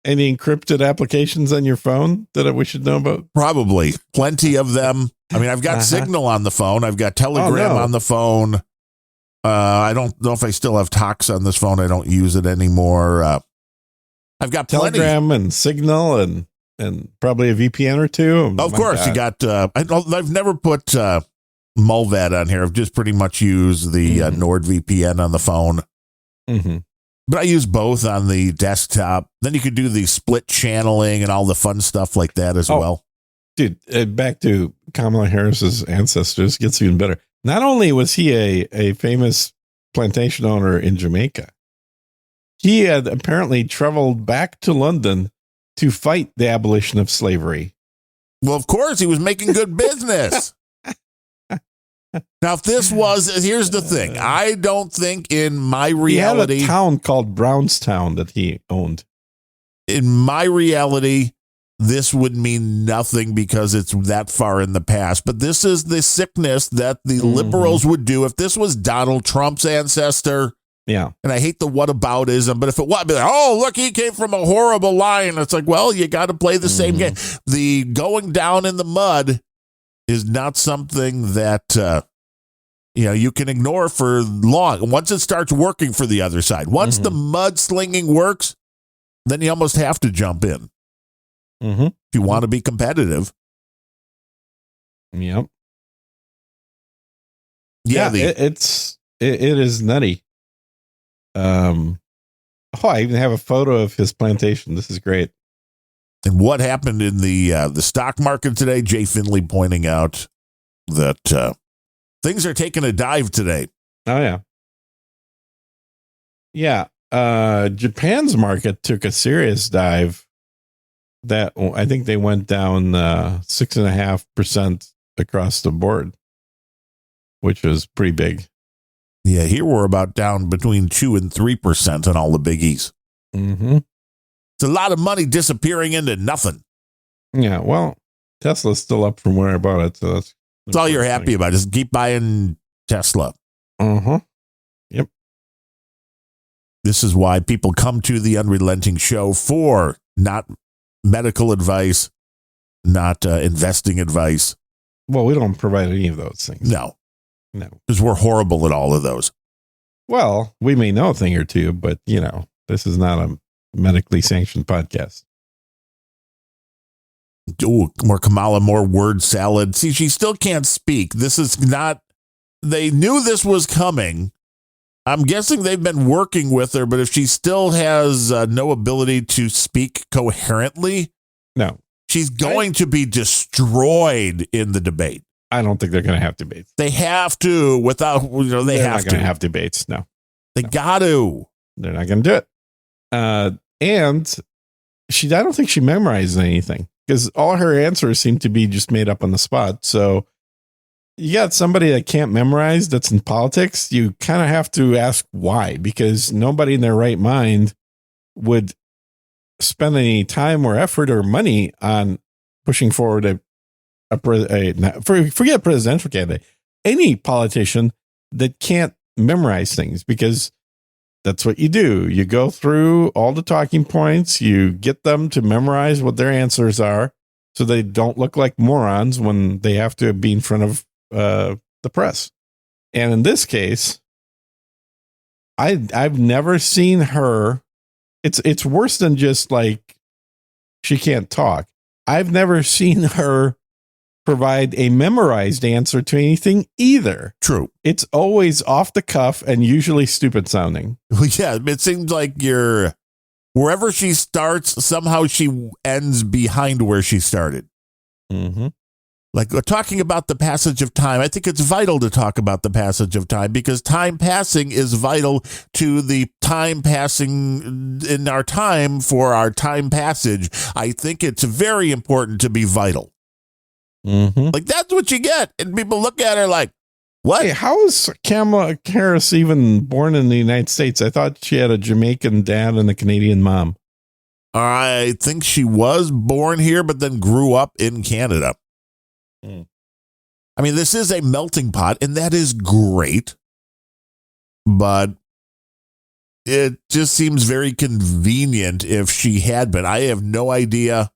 any encrypted applications on your phone that we should know about? Probably plenty of them. I mean, I've got Signal on the phone. I've got Telegram on the phone. I don't know if I still have Tox on this phone. I don't use it anymore. I've got Telegram and Signal and probably a VPN or two. Of course, you got. I've never put Mulvad on here. I've just pretty much used the NordVPN on the phone. But I use both on the desktop. Then you could do the split channeling and all the fun stuff like that as well. Dude, back to Kamala Harris's ancestors gets even better. Not only was he a famous plantation owner in Jamaica, he had apparently traveled back to London to fight the abolition of slavery. Well, of course, he was making good business. Now, if this was, here's the thing. I don't think in my reality... He had a town called Brownstown that he owned. In my reality, this would mean nothing because it's that far in the past. But this is the sickness that the liberals would do. If this was Donald Trump's ancestor, Yeah. And I hate the whataboutism, but if it was, I'd be like, oh, look, he came from a horrible line. It's like, well, you got to play the same game. The going down in the mud is not something that, you can ignore for long. Once it starts working for the other side, once the mudslinging works, then you almost have to jump in. If you want to be competitive. Yep. Yeah. It is nutty. I even have a photo of his plantation. This is great. And what happened in the stock market today? Jay Finley pointing out that things are taking a dive today. Oh, yeah. Yeah. Japan's market took a serious dive. That I think they went down 6.5% across the board, which was pretty big. Yeah, here we're about down between 2 and 3% on all the biggies. It's a lot of money disappearing into nothing. Yeah, well, Tesla's still up from where I bought it, so that's all you're happy about. Just keep buying Tesla. Yep. This is why people come to the Unrelenting show for not medical advice, not investing advice. Well, we don't provide any of those things. No, because we're horrible at all of those. Well, we may know a thing or two, but this is not a medically sanctioned podcast. Ooh, more Kamala, more word salad. See, she still can't speak. This is not. They knew this was coming. I'm guessing they've been working with her, but if she still has no ability to speak coherently, no, she's going to be destroyed in the debate. I don't think they're going to have debates. They have to without, they they're have not to. going to have debates. No, they got to. They're not going to do it. And I don't think she memorized anything because all her answers seem to be just made up on the spot. So you got somebody that can't memorize that's in politics. You kind of have to ask why, because nobody in their right mind would spend any time or effort or money on pushing forward forget presidential candidate, any politician that can't memorize things, because that's what you do. You go through all the talking points, you get them to memorize what their answers are so they don't look like morons when they have to be in front of the press. And in this case, I've never seen her. It's worse than just like she can't talk. I've never seen her provide a memorized answer to anything either. True. It's always off the cuff and usually stupid sounding. Yeah, it seems like wherever she starts, somehow she ends behind where she started. Like talking about the passage of time. I think it's vital to talk about the passage of time because time passing is vital to the time passing in our time for our time passage. I think it's very important to be vital. Like that's what you get. And people look at her like, what? Hey, how is Kamala Harris even born in the United States? I thought she had a Jamaican dad and a Canadian mom. I think she was born here, but then grew up in Canada. I mean, this is a melting pot, and that is great. But it just seems very convenient if she had been. I have no idea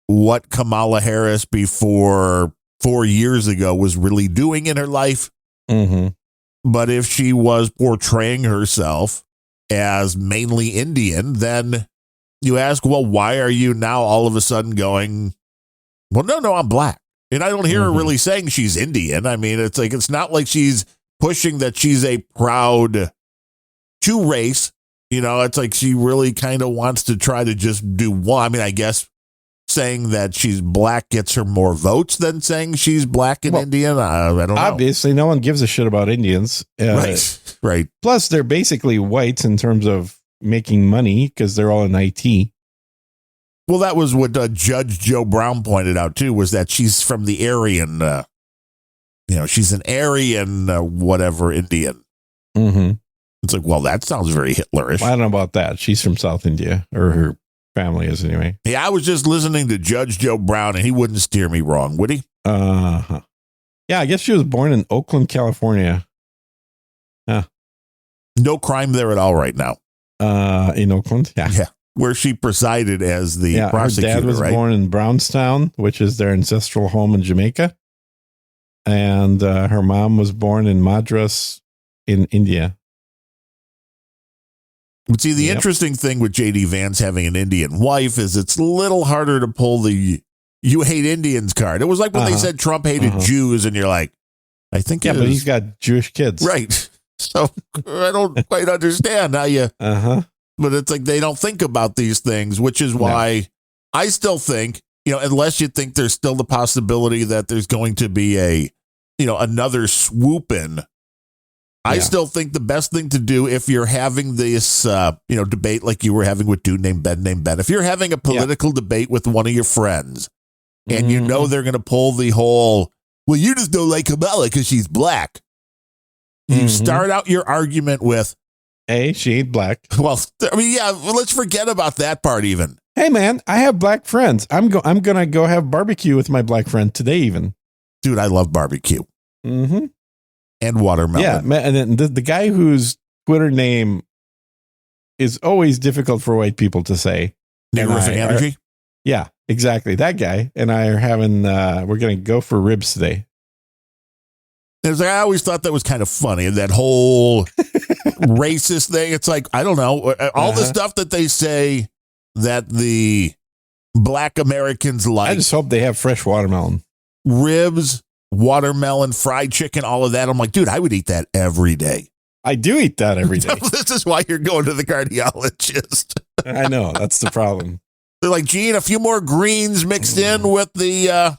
what Kamala Harris before 4 years ago was really doing in her life. But if she was portraying herself as mainly Indian, then you ask, well, why are you now all of a sudden going, well, no, I'm black. And I don't hear her really saying she's Indian. I mean, it's not like she's pushing that she's a proud two race. It's like she really kind of wants to try to just do one. I mean, I guess saying that she's black gets her more votes than saying she's black and Indian. I don't know. Obviously, no one gives a shit about Indians. Right. Plus, they're basically whites in terms of making money because they're all in IT. Well, that was what Judge Joe Brown pointed out, too, was that she's from the Aryan, she's an Aryan, whatever, Indian. It's like, well, that sounds very Hitlerish. Well, I don't know about that. She's from South India, or her family is anyway. Yeah, I was just listening to Judge Joe Brown, and he wouldn't steer me wrong, would he? Yeah, I guess she was born in Oakland, California. Yeah, No crime there at all right now. In Oakland, Yeah. Where she presided as the prosecutor, her dad was right? born in Brownstown, which is their ancestral home in Jamaica. And her mom was born in Madras in India. But see, the interesting thing with J.D. Vance having an Indian wife is it's a little harder to pull the you hate Indians card. It was like when they said Trump hated Jews, and you're like, I think but he's got Jewish kids. Right. So I don't quite understand how you... But it's like they don't think about these things, which is why I still think, unless you think there's still the possibility that there's going to be another swoop in, I still think the best thing to do if you're having this, debate like you were having with dude named Ben, if you're having a political debate with one of your friends and they're going to pull the whole, well, you just don't like Kamala because she's black. You start out your argument with, hey, she ain't black. Well, let's forget about that part even. Hey, man, I have black friends. I'm going to go have barbecue with my black friend today even. Dude, I love barbecue. And watermelon. Yeah, man, and then the guy whose Twitter name is always difficult for white people to say. Niggerific energy? Yeah, exactly. That guy and I are having, we're going to go for ribs today. I always thought that was kind of funny, that whole racist thing. It's like, I don't know, all the stuff that they say that the black Americans like. I just hope they have fresh watermelon. Ribs, watermelon, fried chicken, all of that. I'm like, dude, I would eat that every day. I do eat that every day. This is why you're going to the cardiologist. I know. That's the problem. They're like, Gene, a few more greens mixed in with the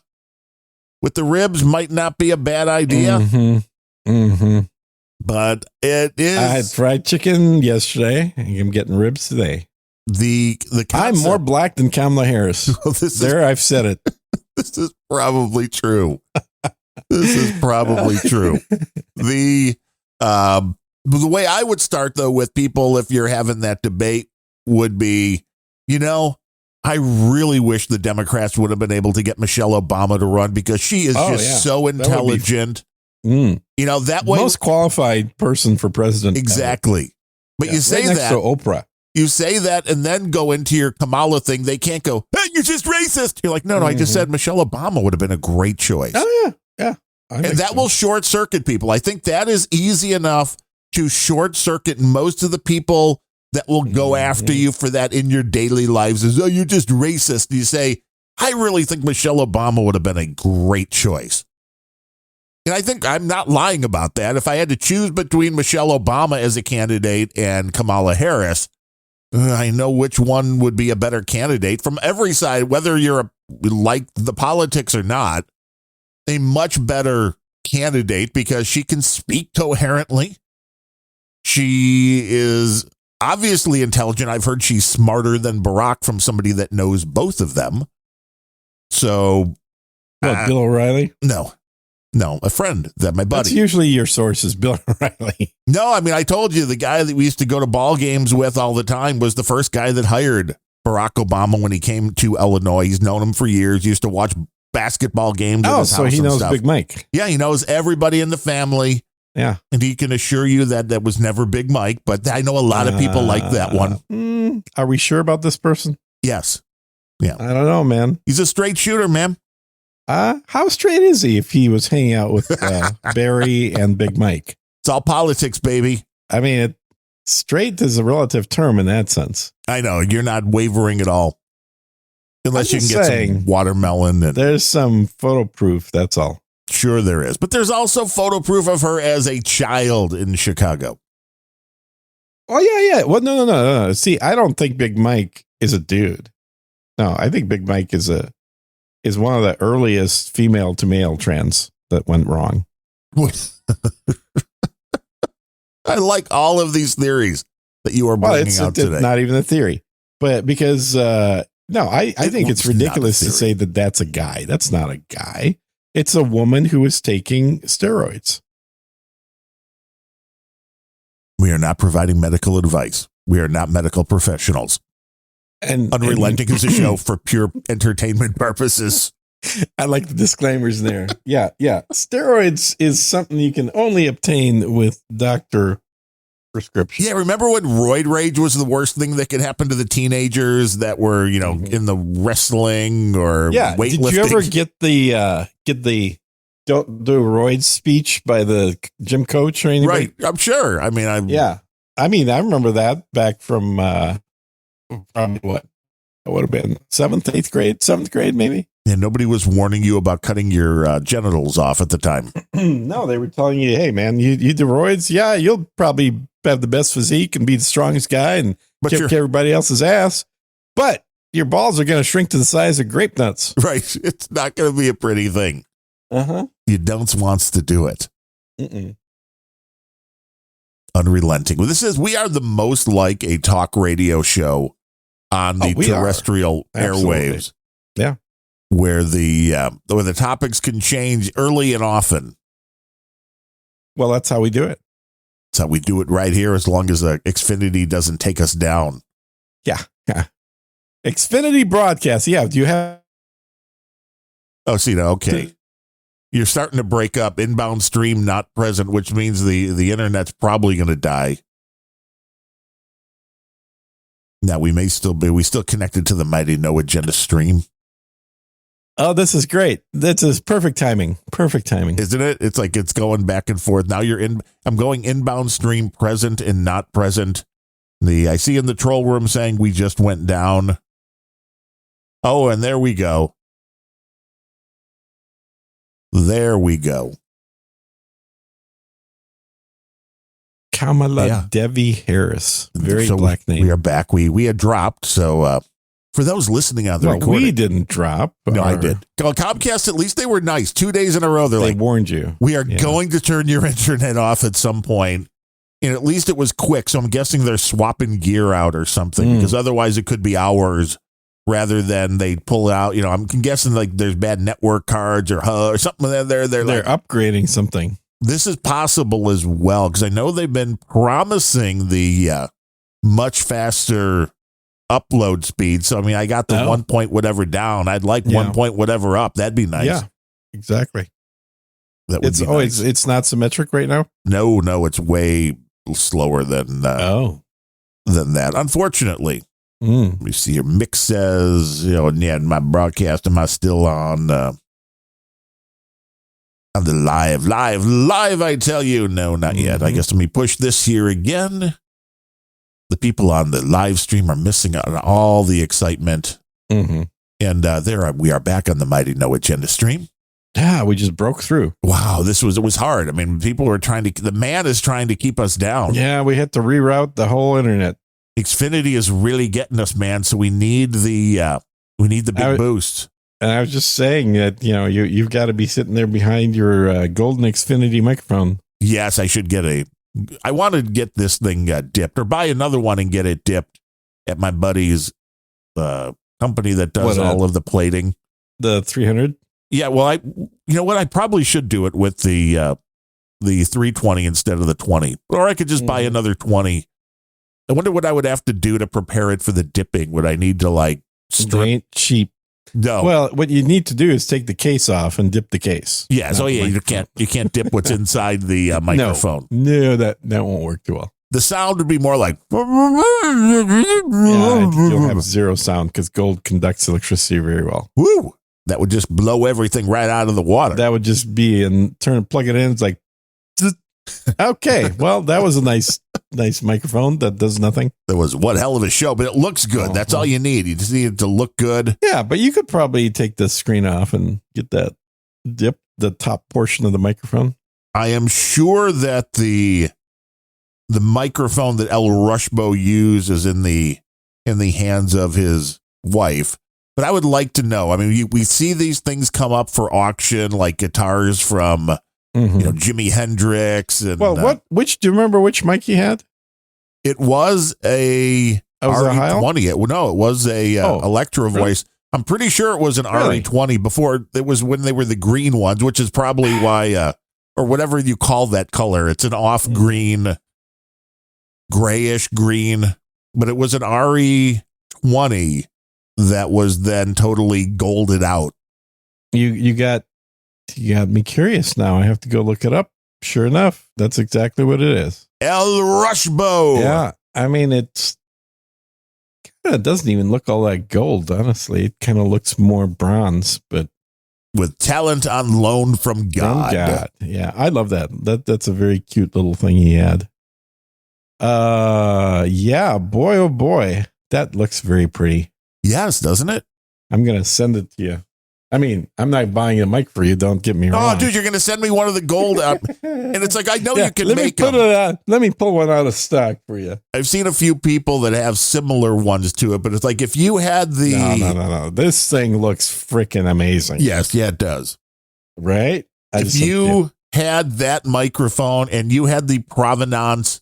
ribs might not be a bad idea. But it is. I had fried chicken yesterday. I'm getting ribs today. The concept, I'm more black than Kamala Harris. Well, I've said it. This is probably true. The way I would start, though, with people, if you're having that debate, would be, I really wish the Democrats would have been able to get Michelle Obama to run because she is so intelligent. That way, most qualified person for president. Exactly. Ever. But you say next that to Oprah. You say that and then go into your Kamala thing. They can't go, hey, you're just racist. You're like, no, I just said Michelle Obama would have been a great choice. Oh, yeah. And that will short circuit people. I think that is easy enough to short circuit most of the people that will go after you for that in your daily lives is, oh, you're just racist. You say, I really think Michelle Obama would have been a great choice. And I think I'm not lying about that. If I had to choose between Michelle Obama as a candidate and Kamala Harris, I know which one would be a better candidate from every side, whether you're like the politics or not, a much better candidate because she can speak coherently. She is obviously intelligent. I've heard she's smarter than Barack from somebody that knows both of them. So, Bill O'Reilly? No, a friend that my buddy. That's usually your source is Bill O'Reilly. No, I mean, I told you the guy that we used to go to ball games with all the time was the first guy that hired Barack Obama when he came to Illinois. He's known him for years. Used to watch basketball games. Oh, so he knows Big Mike. Yeah, he knows everybody in the family. Yeah. And he can assure you that was never Big Mike, but I know a lot of people like that one. Are we sure about this person? Yes. Yeah. I don't know, man. He's a straight shooter, man. How straight is he if he was hanging out with Barry and Big Mike? It's all politics, baby. I mean, straight is a relative term in that sense. I know. You're not wavering at all. Unless you can get some watermelon. There's some photo proof, that's all. Sure there is. But there's also photo proof of her as a child in Chicago. Oh, yeah. Well, no. See, I don't think Big Mike is a dude. No, I think Big Mike is one of the earliest female to male trends that went wrong. I like all of these theories that you are bringing out today. Not even a theory, but because I think it's ridiculous to say that that's a guy. That's not a guy. It's a woman who is taking steroids. We are not providing medical advice. We are not medical professionals. And Unrelenting is a show for pure entertainment purposes. I like the disclaimers there. Yeah. Steroids is something you can only obtain with Dr. prescription. Yeah, remember when roid rage was the worst thing that could happen to the teenagers that were, in the wrestling or weightlifting? Did you ever get the don't do roid speech by the gym coach or anybody? Right, I'm sure. I mean, I remember that back from probably what it would have been seventh grade, maybe. And nobody was warning you about cutting your genitals off at the time. No, they were telling you, hey, man, you do roids. Yeah, you'll probably have the best physique and be the strongest guy and kick everybody else's ass. But your balls are going to shrink to the size of grape nuts. Right. It's not going to be a pretty thing. Uh-huh. You don't want to do it. Mm-mm. Unrelenting. Well, we are the most like a talk radio show on the terrestrial airwaves. Yeah. Where the topics can change early and often. Well, that's how we do it. That's how we do it right here, as long as Xfinity doesn't take us down. Yeah. Xfinity broadcast. Yeah. Do you have? Oh, see, now, okay. You're starting to break up. Inbound stream not present, which means the internet's probably going to die. Now, we still connected to the mighty No Agenda stream. Oh, this is great. This is perfect timing. Perfect timing. Isn't it? It's like it's going back and forth. Now I'm going inbound stream present and not present. I see in the troll room saying we just went down. Oh, and there we go. There we go. Kamala Devi Harris. Very black name. We are back. We had dropped. So for those listening on the recording. We didn't drop. No, I did. Well, Comcast, at least they were nice. 2 days in a row. They warned you. We are going to turn your internet off at some point. And at least it was quick. So I'm guessing they're swapping gear out or something, because otherwise it could be hours rather than they pull out. I'm guessing like there's bad network cards or something. They're upgrading something. This is possible as well, because I know they've been promising the much faster upload speed. So, I mean, I got the 1 point whatever down. I'd like 1 point whatever up. That'd be nice. Yeah, exactly. That would be nice. It's not symmetric right now? No, it's way slower than that, unfortunately. Let me see here. Mick says, my broadcast, am I still on the live, I tell you. No, not yet. I guess let me push this here again. The people on the live stream are missing out on all the excitement. Mm-hmm. And we are back on the mighty No Agenda stream. Yeah, we just broke through. Wow, it was hard. I mean, people were the man is trying to keep us down. Yeah, we had to reroute the whole internet. Xfinity is really getting us, man. So we need the big boost. And I was just saying that, you've got to be sitting there behind your golden Xfinity microphone. Yes, I want to get this thing dipped, or buy another one and get it dipped at my buddy's company that does all of the plating. The 300? Yeah, well, I probably should do it with the 320 instead of the 20. Or I could just buy another 20. I wonder what I would have to do to prepare it for the dipping. Would I need to strip? They ain't cheap. No. Well, what you need to do is take the case off and dip the case. Yeah. So you can't dip what's inside the microphone. No, that won't work too well. The sound would be more like. You'll have zero sound because gold conducts electricity very well. Woo! That would just blow everything right out of the water. That would just be plug it in. It's like. Okay, well, that was a nice microphone that does nothing. That was one hell of a show, but it looks good. That's all you need. You just need it to look good. Yeah, but you could probably take the screen off and get that dip the top portion of the microphone. I am sure that the microphone that El Rushbo uses in the hands of his wife. But I would like to know. I mean, we see these things come up for auction, like guitars from. Jimi Hendrix. And, do you remember which mic he had? It was a RE20. It was a Electro Voice. I'm pretty sure it was an RE20 before. It was when they were the green ones, which is probably why, or whatever you call that color. It's an off green, grayish green, but it was an RE20 that was then totally golded out. You got me curious now. I have to go look it up. sure enough, that's exactly what it is. El Rushbo. Yeah, I mean, it doesn't even look all that gold, honestly. It kind of looks more bronze, but with talent on loan from God. Yeah, I love that. That's a very cute little thing he had. Yeah, boy, oh boy, that looks very pretty. Yes, doesn't it? I'm gonna send it to you. I mean, I'm not buying a mic for you. Don't get me wrong. Oh, dude, you're going to send me one of the gold out. And it's like, I know you can make them. Let me pull one out of stock for you. I've seen a few people that have similar ones to it, but it's like if you had the... No. This thing looks freaking amazing. Yes, yeah, it does. Right? If you had that microphone and you had the provenance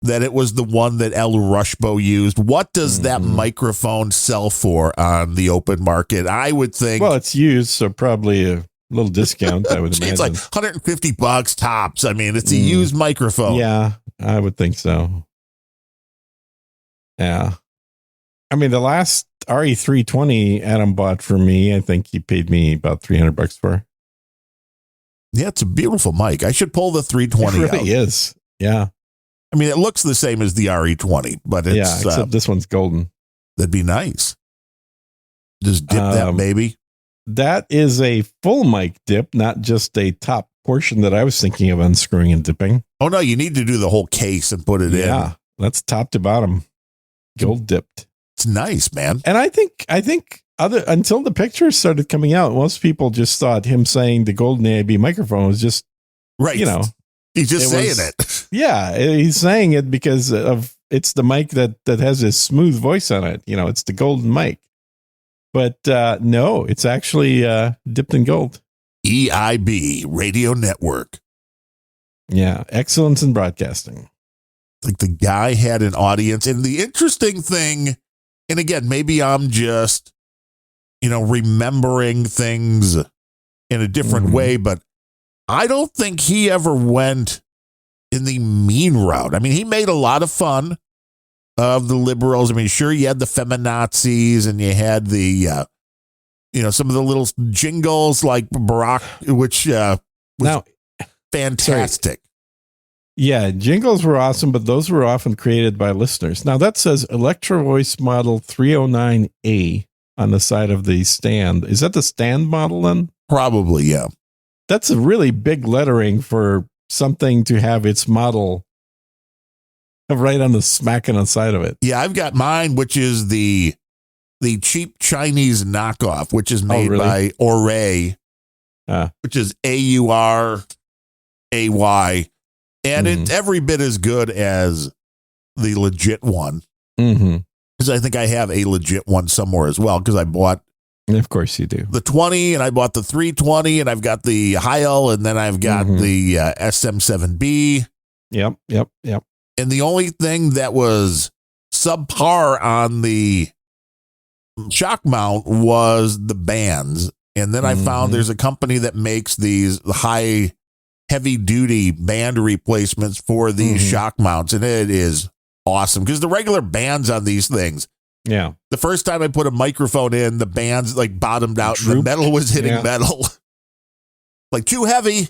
that it was the one that El Rushbo used, what does that microphone sell for on the open market? I would think... Well, it's used, so probably a little discount, I would imagine. It's like $150 tops. I mean, it's a used microphone. Yeah, I would think so. Yeah. I mean, the last RE320 Adam bought for me, I think he paid me about $300 for. Yeah, it's a beautiful mic. I should pull the 320 out. It really is. Yeah. I mean, it looks the same as the RE20, but it's... except this one's golden. That'd be nice. Just dip that baby. That is a full mic dip, not just a top portion that I was thinking of unscrewing and dipping. Oh, no, you need to do the whole case and put it in. Yeah, that's top to bottom. Gold dipped. It's nice, man. And I think until the pictures started coming out, most people just thought him saying the golden AIB microphone was just, right. He's just saying it. Yeah, he's saying it because it's the mic that has a smooth voice on it. It's the golden mic. But no, it's actually dipped in gold. EIB Radio Network. Yeah, excellence in broadcasting. Like the guy had an audience. And the interesting thing, and again, maybe I'm just, remembering things in a different way, but I don't think he ever went in the mean route. I mean, he made a lot of fun of the liberals. I mean, sure, you had the feminazis and you had the, some of the little jingles like Barack, which was fantastic. Sorry. Yeah, jingles were awesome, but those were often created by listeners. Now, that says Electro Voice Model 309A on the side of the stand. Is that the stand model then? Probably, yeah. That's a really big lettering for something to have its model right on the smack on the side of it. Yeah, I've got mine, which is the cheap Chinese knockoff, which is made by Auray, which is Auray, and it's every bit as good as the legit one. Because I think I have a legit one somewhere as well, because I bought... Of course you do. The 20, and I bought the 320, and I've got the Heil, and then I've got the SM7B. Yep. And the only thing that was subpar on the shock mount was the bands. And then I found there's a company that makes these high, heavy-duty band replacements for these shock mounts, and it is awesome. Because the regular bands on these things... Yeah. The first time I put a microphone in, the bands like bottomed out. And the metal was hitting metal. Like too heavy.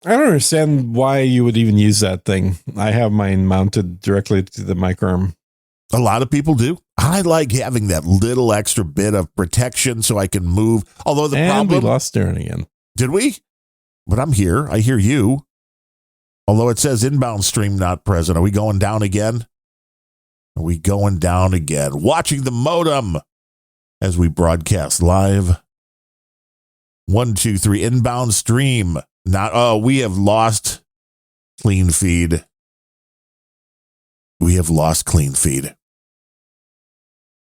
I don't understand why you would even use that thing. I have mine mounted directly to the mic arm. A lot of people do. I like having that little extra bit of protection so I can move. Although the problem... we lost Darren again. Did we? But I'm here. I hear you. Although it says inbound stream not present. Are we going down again? Are we going down again? Watching the modem as we broadcast live. 1, 2, 3, inbound stream. We have lost clean feed. We have lost clean feed.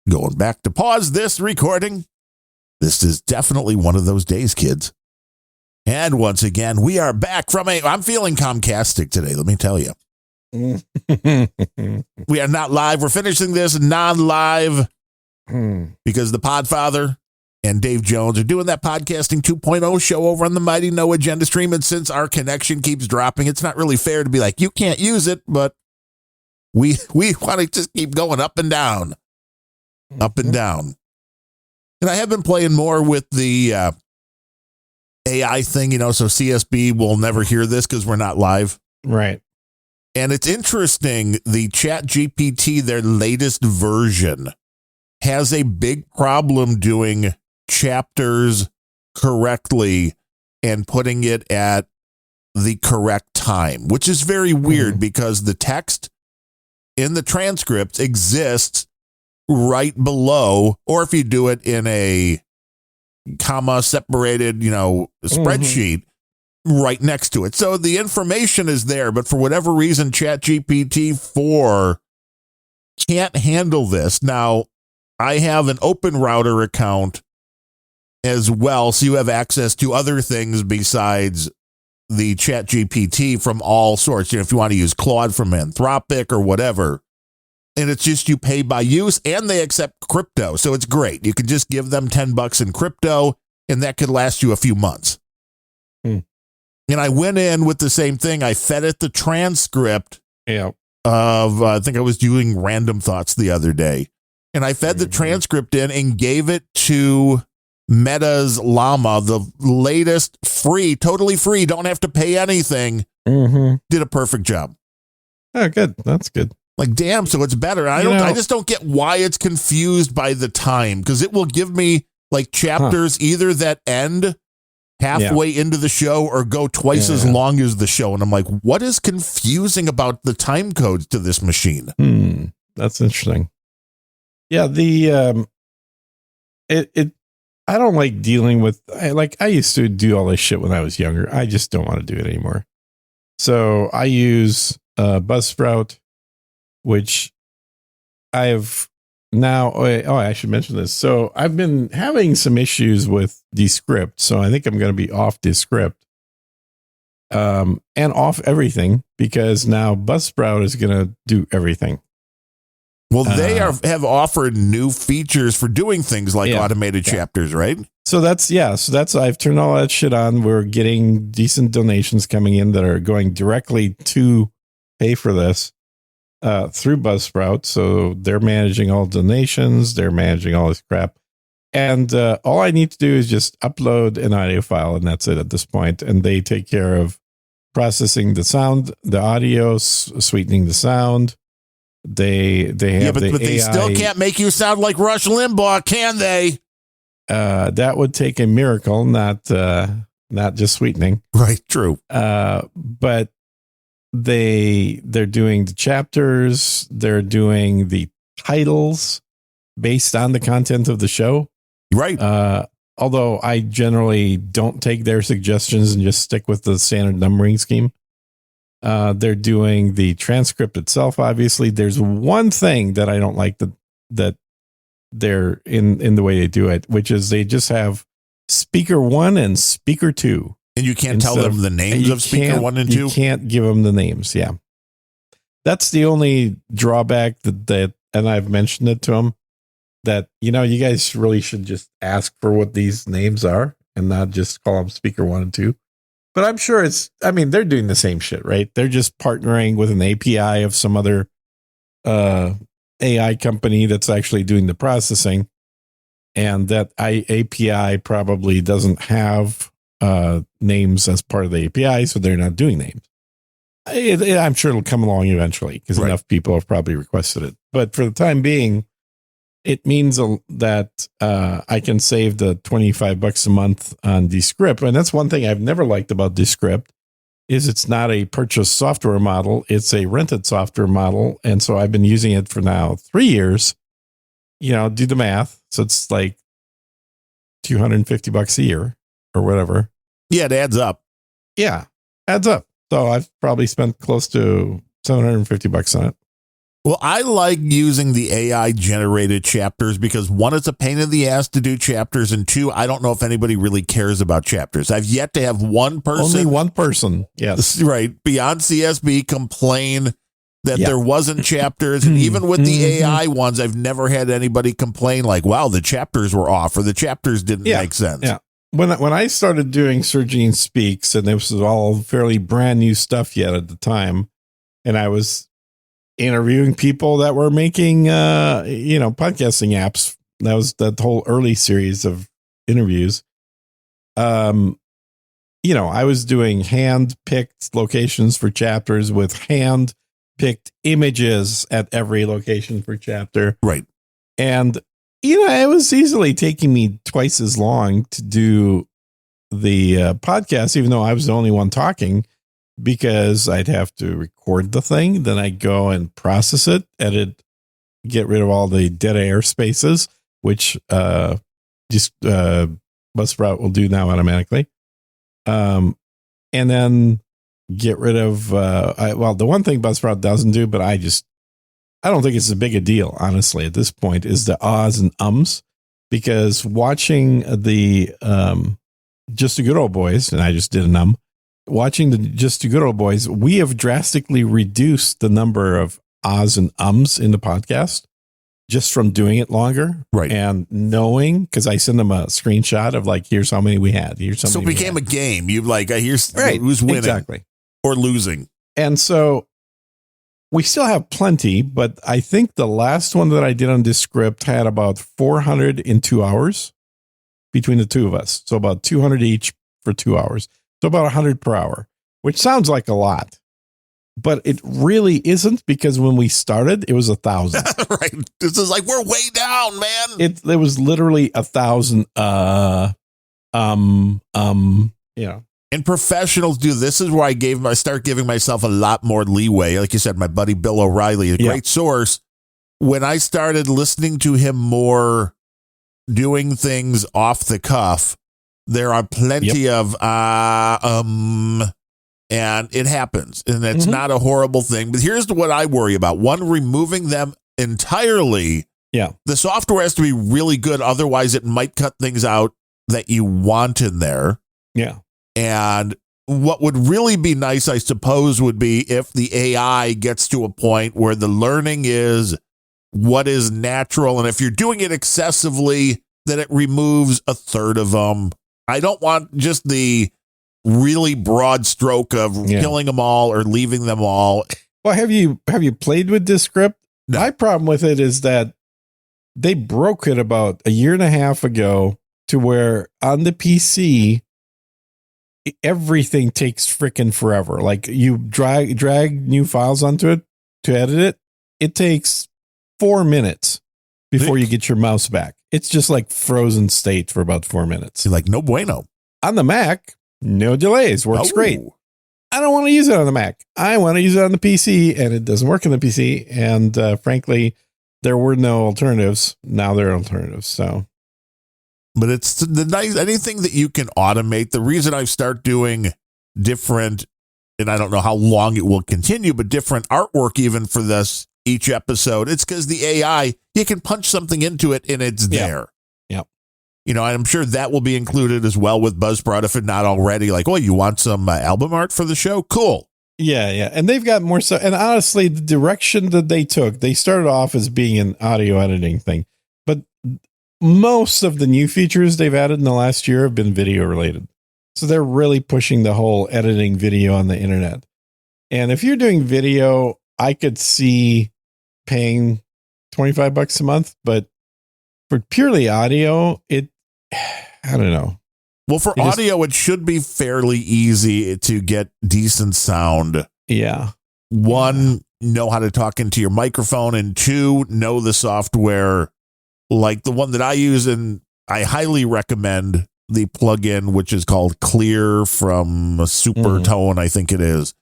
Going back to pause this recording. This is definitely one of those days, kids. And once again, we are back from I'm feeling Comcastic today, let me tell you. We are not live. We're finishing this non-live because the Podfather and Dave Jones are doing that Podcasting 2.0 show over on the Mighty No Agenda stream. And since our connection keeps dropping, it's not really fair to be like, you can't use it, but we want to just keep going up and down, up and down. And I have been playing more with the AI thing, so CSB will never hear this because we're not live. Right. And it's interesting, the Chat GPT, their latest version, has a big problem doing chapters correctly and putting it at the correct time, which is very weird because the text in the transcripts exists right below, or if you do it in a comma separated, spreadsheet right next to it. So the information is there, but for whatever reason, ChatGPT 4 can't handle this. Now, I have an Open Router account as well, so you have access to other things besides the ChatGPT from all sorts. If you want to use Claude from Anthropic or whatever, and it's just you pay by use, and they accept crypto, so it's great. You could just give them $10 in crypto, and that could last you a few months. And I went in with the same thing. I fed it the transcript of, I think I was doing Random Thoughts the other day. And I fed the transcript in and gave it to Meta's Llama, the latest free, totally free, don't have to pay anything. Did a perfect job. Oh, good. That's good. Like, damn, so it's better. I just don't get why it's confused by the time, because it will give me like chapters either that end halfway into the show or go twice as long as the show. And I'm like, what is confusing about the time codes to this machine? That's interesting. Yeah, I don't like dealing with, I used to do all this shit when I was younger. I just don't want to do it anymore. So I use Buzzsprout, which I have now. I should mention this. So I've been having some issues with Descript. So I think I'm going to be off Descript and off everything, because now Buzzsprout is going to do everything. Well, they have offered new features for doing things like automated chapters, right? So I've turned all that shit on. We're getting decent donations coming in that are going directly to pay for this through Buzzsprout. So they're managing all donations. They're managing all this crap. And all I need to do is just upload an audio file, and that's it at this point. And they take care of processing the sound, the audio, sweetening the sound. They have but they still can't make you sound like Rush Limbaugh, can they? That would take a miracle, not just sweetening. Right, true. But they're doing the chapters, they're doing the titles based on the content of the show. Right. Although I generally don't take their suggestions and just stick with the standard numbering scheme. They're doing the transcript itself. Obviously, there's one thing that I don't like that they're in the way they do it, which is they just have speaker 1 and speaker 2. And you can't tell them the names of speaker 1 and 2? You can't give them the names. Yeah. That's the only drawback that and I've mentioned it to them, that, you guys really should just ask for what these names are and not just call them speaker 1 and 2. But I'm sure they're doing the same shit, right? They're just partnering with an API of some other AI company that's actually doing the processing. And that API probably doesn't have names as part of the API, so they're not doing names. I'm sure it'll come along eventually, because enough people have probably requested it. But for the time being, it means that I can save the $25 a month on Descript. And that's one thing I've never liked about Descript, is it's not a purchased software model. It's a rented software model. And so I've been using it for now 3 years. Do the math. So it's like $250 a year or whatever. Yeah, it adds up. Yeah, adds up. So I've probably spent close to $750 on it. Well, I like using the AI generated chapters because, one, it's a pain in the ass to do chapters, and two, I don't know if anybody really cares about chapters. I've yet to have one person. Only one person. Yes. Right. Beyond CSB complain that there wasn't chapters. And even with the AI ones, I've never had anybody complain like, wow, the chapters were off or the chapters didn't make sense. Yeah. When I started doing Sir Gene Speaks, and this was all fairly brand new stuff yet at the time, and I was interviewing people that were making, podcasting apps. That was that whole early series of interviews. I was doing hand-picked locations for chapters with hand-picked images at every location for chapter. Right. And, it was easily taking me twice as long to do the podcast, even though I was the only one talking, because I'd have to record the thing. Then I'd go and process it, edit, get rid of all the dead air spaces, which Buzzsprout will do now automatically. And then get rid of, the one thing Buzzsprout doesn't do, but I don't think it's as big a deal, honestly, at this point, is the ahs and ums, because watching the Just the Good Old Boys, and I just did an watching the Just the Good Old Boys, we have drastically reduced the number of ahs and ums in the podcast just from doing it longer. Right. And knowing, because I send them a screenshot of like, here's how many we had. So it became a game. You here's who's winning exactly. or losing. And so we still have plenty, but I think the last one that I did on this script had about 400 in 2 hours between the two of us. So about 200 each for 2 hours. So about 100 per hour, which sounds like a lot, but it really isn't, because when we started, it was 1,000. Right. This is like, we're way down, man. It was literally 1,000. And professionals do. This is where I start giving myself a lot more leeway. Like you said, my buddy Bill O'Reilly, a great source. When I started listening to him more, doing things off the cuff, there are plenty of and it happens, and it's not a horrible thing. But here's what I worry about: one, removing them entirely. Yeah, the software has to be really good, otherwise it might cut things out that you want in there. Yeah. And what would really be nice, I suppose, would be if the AI gets to a point where the learning is what is natural. And if you're doing it excessively, then it removes a third of them. I don't want just the really broad stroke of killing them all or leaving them all. Well, have you played with this script? No. My problem with it is that they broke it about a year and a half ago to where on the PC, everything takes freaking forever. Like you drag new files onto it to edit it. It takes 4 minutes before you get your mouse back. It's just like frozen state for about 4 minutes. You're like, no bueno. On the Mac, no delays. Works great. I don't want to use it on the Mac. I want to use it on the PC, and it doesn't work on the PC. And frankly, there were no alternatives. Now there are alternatives. So. But it's the nice, anything that you can automate. The reason I start doing different, and I don't know how long it will continue, but different artwork even for this each episode, it's because the AI, you can punch something into it and it's there. Yep. I'm sure that will be included as well with Buzzsprout, if it not already. Like, oh, you want some album art for the show? Cool. Yeah. And they've got more stuff. And honestly, the direction that they took, they started off as being an audio editing thing, but most of the new features they've added in the last year have been video related. So they're really pushing the whole editing video on the internet. And if you're doing video, I could see paying $25 a month, but for purely audio, I don't know. Well, for audio, it should be fairly easy to get decent sound. Yeah. One, know how to talk into your microphone, and two, know the software. Like the one that I use, and I highly recommend the plugin, which is called Clear from Supertone, I think it is.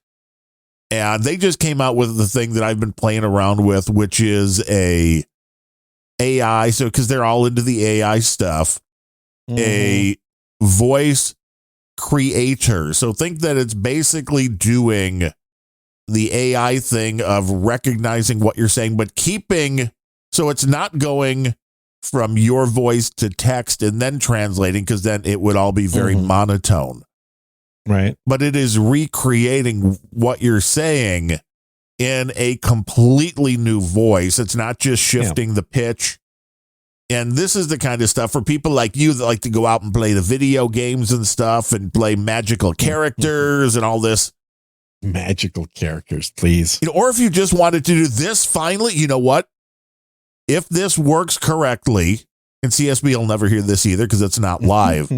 And they just came out with the thing that I've been playing around with, which is a AI. So, because they're all into the AI stuff, a voice creator. So think that it's basically doing the AI thing of recognizing what you're saying, but keeping, so it's not going from your voice to text and then translating, because then it would all be very monotone. Right. But it is recreating what you're saying in a completely new voice. It's not just shifting the pitch. And this is the kind of stuff for people like you that like to go out and play the video games and stuff and play magical characters and all this. Magical characters, please. Or if you just wanted to do this finally, you know what? If this works correctly, And CSB will never hear this either because it's not live.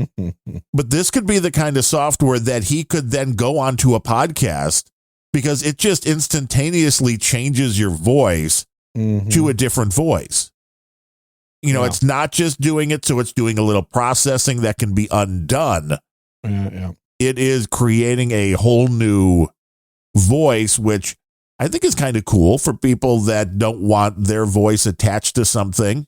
But this could be the kind of software that he could then go onto a podcast because it just instantaneously changes your voice to a different voice. You know, it's not just doing it, so it's doing a little processing that can be undone. It is creating a whole new voice, which I think is kind of cool for people that don't want their voice attached to something.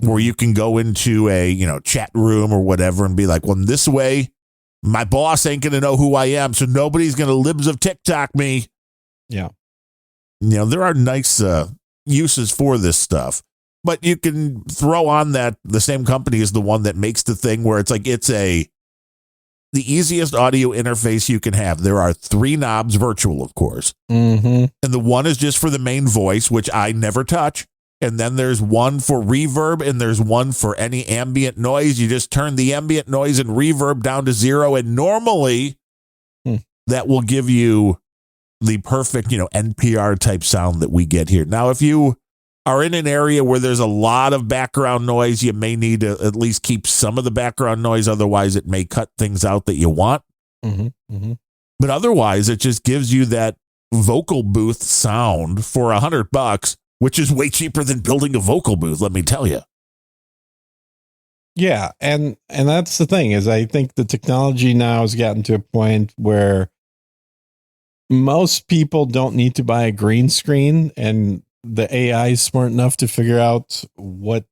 Where you can go into a, chat room or whatever and be like, well, this way, my boss ain't going to know who I am, so nobody's going to libs of TikTok me. Yeah. There are nice uses for this stuff. But you can throw on that the same company is the one that makes the thing where it's like the easiest audio interface you can have. There are 3 knobs, virtual, of course. And the one is just for the main voice, which I never touch. And then there's one for reverb, and there's one for any ambient noise. You just turn the ambient noise and reverb down to 0. And normally that will give you the perfect, NPR type sound that we get here. Now, if you are in an area where there's a lot of background noise, you may need to at least keep some of the background noise. Otherwise, it may cut things out that you want. But otherwise, it just gives you that vocal booth sound for $100, which is way cheaper than building a vocal booth, let me tell you. Yeah. And that's the thing is I think the technology now has gotten to a point where most people don't need to buy a green screen, and the AI is smart enough to figure out what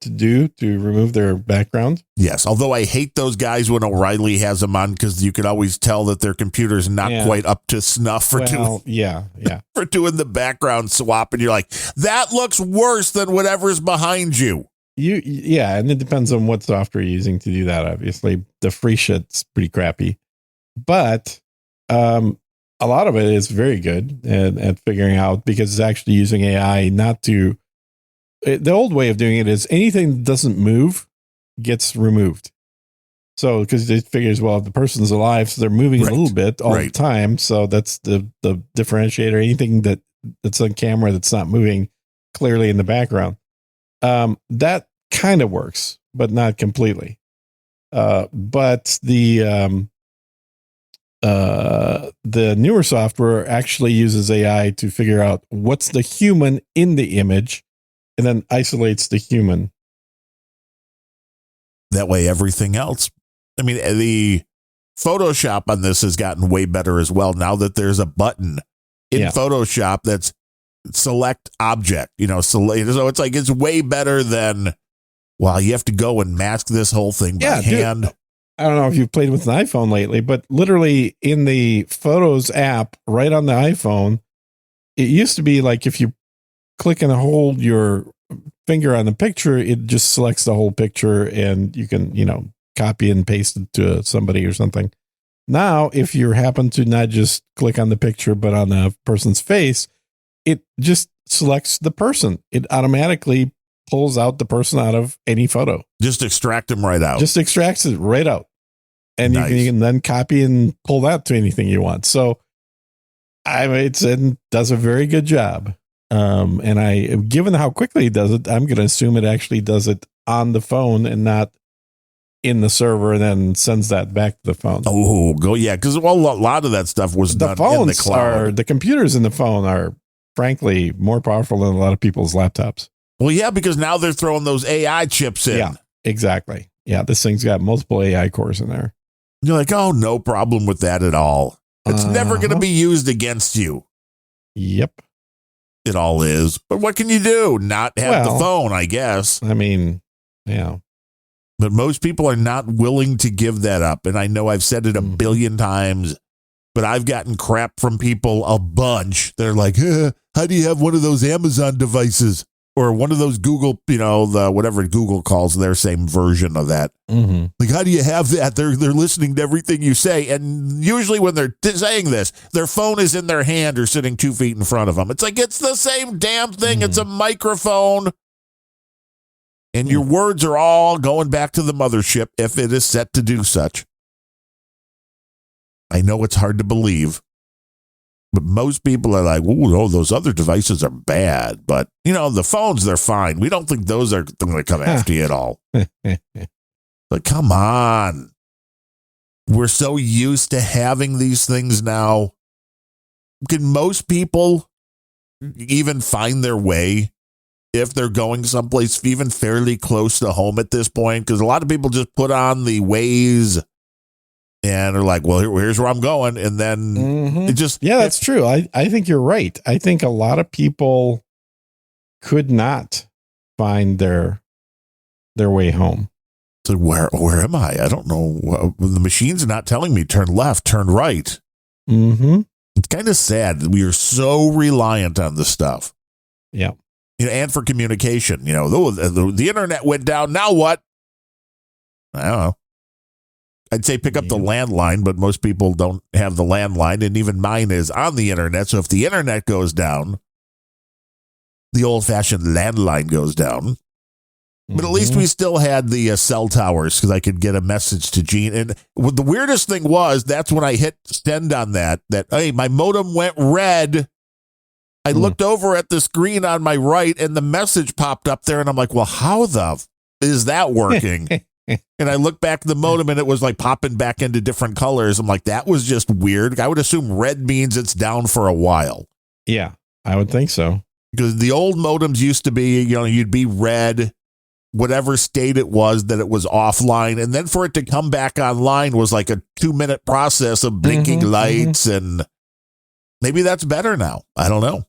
to do to remove their background. Yes, although I hate those guys when O'Reilly has them on because you can always tell that their computer's not quite up to snuff for doing the background swap, and you're like, that looks worse than whatever's behind you. And it depends on what software you're using to do that. Obviously, the free shit's pretty crappy, but a lot of it is very good at figuring out because it's actually using AI not to. The old way of doing it is anything that doesn't move gets removed. So because it figures, well, if the person's alive, so they're moving a little bit all the time. So that's the differentiator. Anything that's on camera that's not moving clearly in the background. That kind of works, but not completely. But the newer software actually uses AI to figure out what's the human in the image and then isolates the human. That way, everything else. I mean, the Photoshop on this has gotten way better as well. Now that there's a button in Photoshop that's select object, so it's like, it's way better than, well, you have to go and mask this whole thing by hand. Dude, I don't know if you've played with an iPhone lately, but literally in the Photos app right on the iPhone, it used to be like if you click and hold your finger on the picture, it just selects the whole picture and you can, copy and paste it to somebody or something. Now, if you happen to not just click on the picture, but on the person's face, it just selects the person. It automatically pulls out the person out of any photo. Just extract them right out. Just extracts it right out. And you can then copy and pull that to anything you want. So it does a very good job. And given how quickly it does it, I'm going to assume it actually does it on the phone and not in the server and then sends that back to the phone. Oh, because a lot of that stuff was done in the cloud. The computers in the phone are frankly more powerful than a lot of people's laptops. Well, yeah, because now they're throwing those AI chips in. Yeah, exactly. Yeah, this thing's got multiple AI cores in there. You're like, oh, no problem with that at all. It's never going to be used against you. Yep. It all is. But what can you do? Not have the phone, I guess. I mean, yeah. But most people are not willing to give that up. And I know I've said it a billion times, but I've gotten crap from people a bunch. They're like, how do you have one of those Amazon devices? Or one of those Google, the whatever Google calls their same version of that. Like, how do you have that? They're listening to everything you say. And usually when they're saying this, their phone is in their hand or sitting 2 feet in front of them. It's like, it's the same damn thing. It's a microphone. And your words are all going back to the mothership if it is set to do such. I know it's hard to believe, But most people are like, "Ooh, no, those other devices are bad." But the phones, they're fine. We don't think those are going to come after you at all. But come on, we're so used to having these things now. Can most people even find their way if they're going someplace even fairly close to home at this point? Because a lot of people just put on the Waze and are like, well, here's where I'm going. And then it just... Yeah, that's true. I think you're right. I think a lot of people could not find their way home. So where am I? I don't know. The machine's not telling me turn left, turn right. Mm-hmm. It's kind of sad that we are so reliant on this stuff. Yeah. And for communication, the internet went down. Now what? I don't know. I'd say pick up the landline, but most people don't have the landline, and even mine is on the internet. So if the internet goes down, the old-fashioned landline goes down. But at least we still had the cell towers because I could get a message to Gene. And the weirdest thing was that's when I hit send on that, hey, my modem went red. I looked over at the screen on my right, and the message popped up there, and I'm like, well, how is that working? And I looked back at the modem, and it was like popping back into different colors. I'm like, that was just weird. I would assume red means it's down for a while. Yeah, I would think so. Because the old modems used to be, you'd be red, whatever state it was that it was offline. And then for it to come back online was like a 2-minute process of blinking lights. And maybe that's better now. I don't know.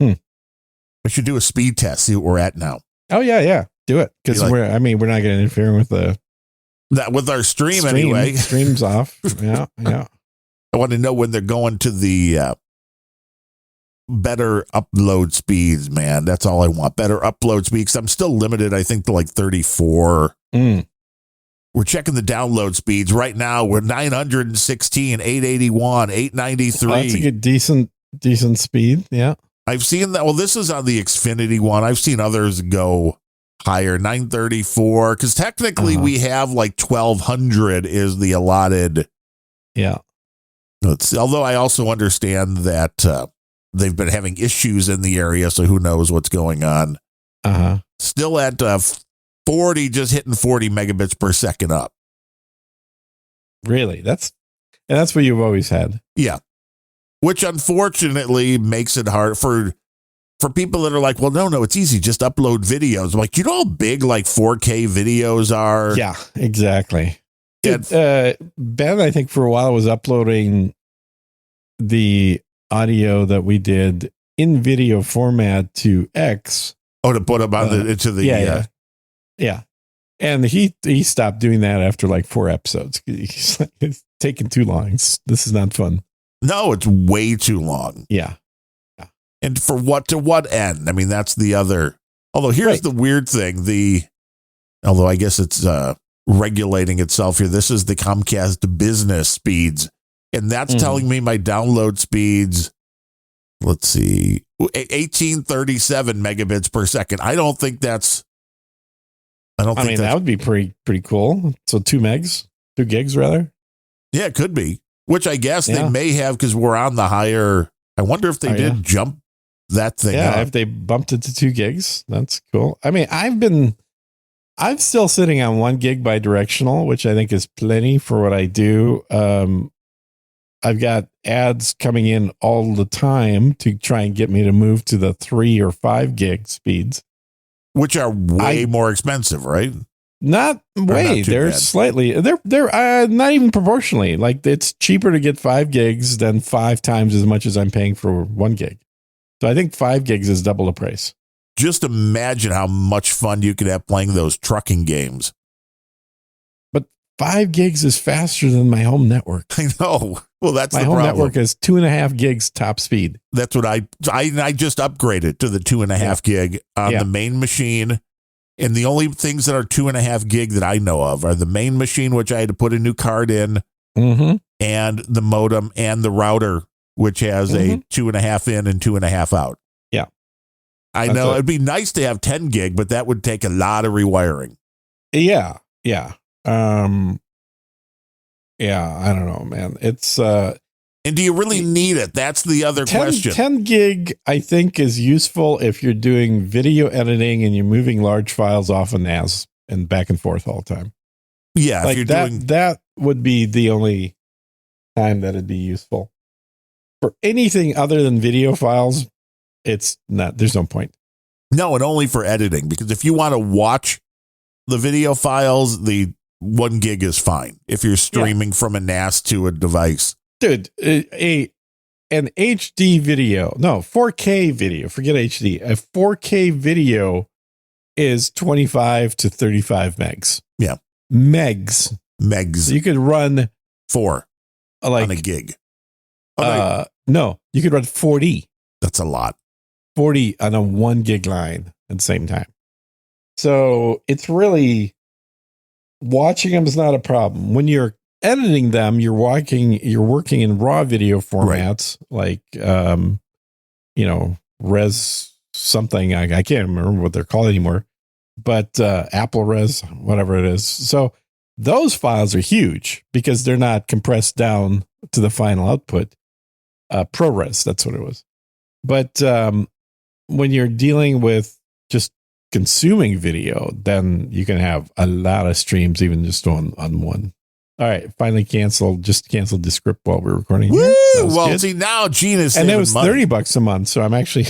We should do a speed test, see what we're at now. Oh, yeah. Do it. Because we're not going to interfere with with our stream anyway. Stream's off. Yeah. I want to know when they're going to the better upload speeds, man. That's all I want. Better upload speeds. I'm still limited, I think, to like 34. We're checking the download speeds right now. We're 916, 881, 893. That's a good, decent speed. Yeah. I've seen that. Well, this is on the Xfinity one. I've seen others go higher, 934, because technically we have like 1200 is the allotted. Yeah. Although I also understand that they've been having issues in the area, so who knows what's going on. Still at 40, just hitting 40 megabits per second up. Really? That's what you've always had. Yeah. Which unfortunately makes it hard for people that are like, well, no, it's easy. Just upload videos. I'm like, you know how big like 4K videos are? Yeah, exactly. Dude, Ben, I think for a while was uploading the audio that we did in video format to X. Oh, to put them on into the yeah. And he stopped doing that after like 4 episodes. He's like, it's taking too long. This is not fun. No, it's way too long. Yeah. And for to what end? I mean, that's the other. Although here's the weird thing. Although I guess it's regulating itself here. This is the Comcast business speeds. And that's telling me my download speeds, let's see, 1837 megabits per second. I don't think that's. I mean, that would be pretty cool. So 2 gigs rather. Yeah, it could be. Which I guess they may have because we're on the higher. I wonder if they did jump that thing. Yeah, up. if they bumped it to 2 gigs, that's cool. I mean, I'm still sitting on 1 gig bidirectional, which I think is plenty for what I do. I've got ads coming in all the time to try and get me to move to the 3 or 5 gig speeds, which are way more expensive, right? Not way. They're bad. Slightly. They're not even proportionally. Like it's cheaper to get 5 gigs than 5 times as much as I'm paying for 1 gig. So I think 5 gigs is double the price. Just imagine how much fun you could have playing those trucking games. But 5 gigs is faster than my home network. I know. Well, that's my the home problem. Network is 2.5 gigs top speed. That's what I just upgraded to the 2.5 gig on the main machine. And the only things that are 2.5 gig that I know of are the main machine, which I had to put a new card in, and the modem and the router, which has a 2.5 in and 2.5 out. Yeah. I know it'd be nice to have 10 gig, but that would take a lot of rewiring. Yeah. Yeah. I don't know, man. It's And do you really need it? That's the other question. 10 gig, I think, is useful if you're doing video editing and you're moving large files off a NAS and back and forth all the time. Yeah, like that would be the only time that it'd be useful. For anything other than video files, it's not. There's no point. No, and only for editing, because if you want to watch the video files, the 1 gig is fine. If you're streaming from a NAS to a device. Dude, an HD video, no, 4K video, forget HD. A 4K video is 25 to 35 megs. Yeah. Megs. So you could run 4 on a gig. No, you could run 40. That's a lot. 40 on a 1 gig line at the same time. So it's really, watching them is not a problem. When you're editing them, you're working in raw video formats, like, res something. I can't remember what they're called anymore, but Apple Res, whatever it is. So those files are huge because they're not compressed down to the final output. ProRes, that's what it was. But when you're dealing with just consuming video, then you can have a lot of streams, even just on one. All right, finally canceled. Just canceled the script while we were recording. Woo! Well, good. See, now Gene is saving and it was money. $30 a month. So I'm actually,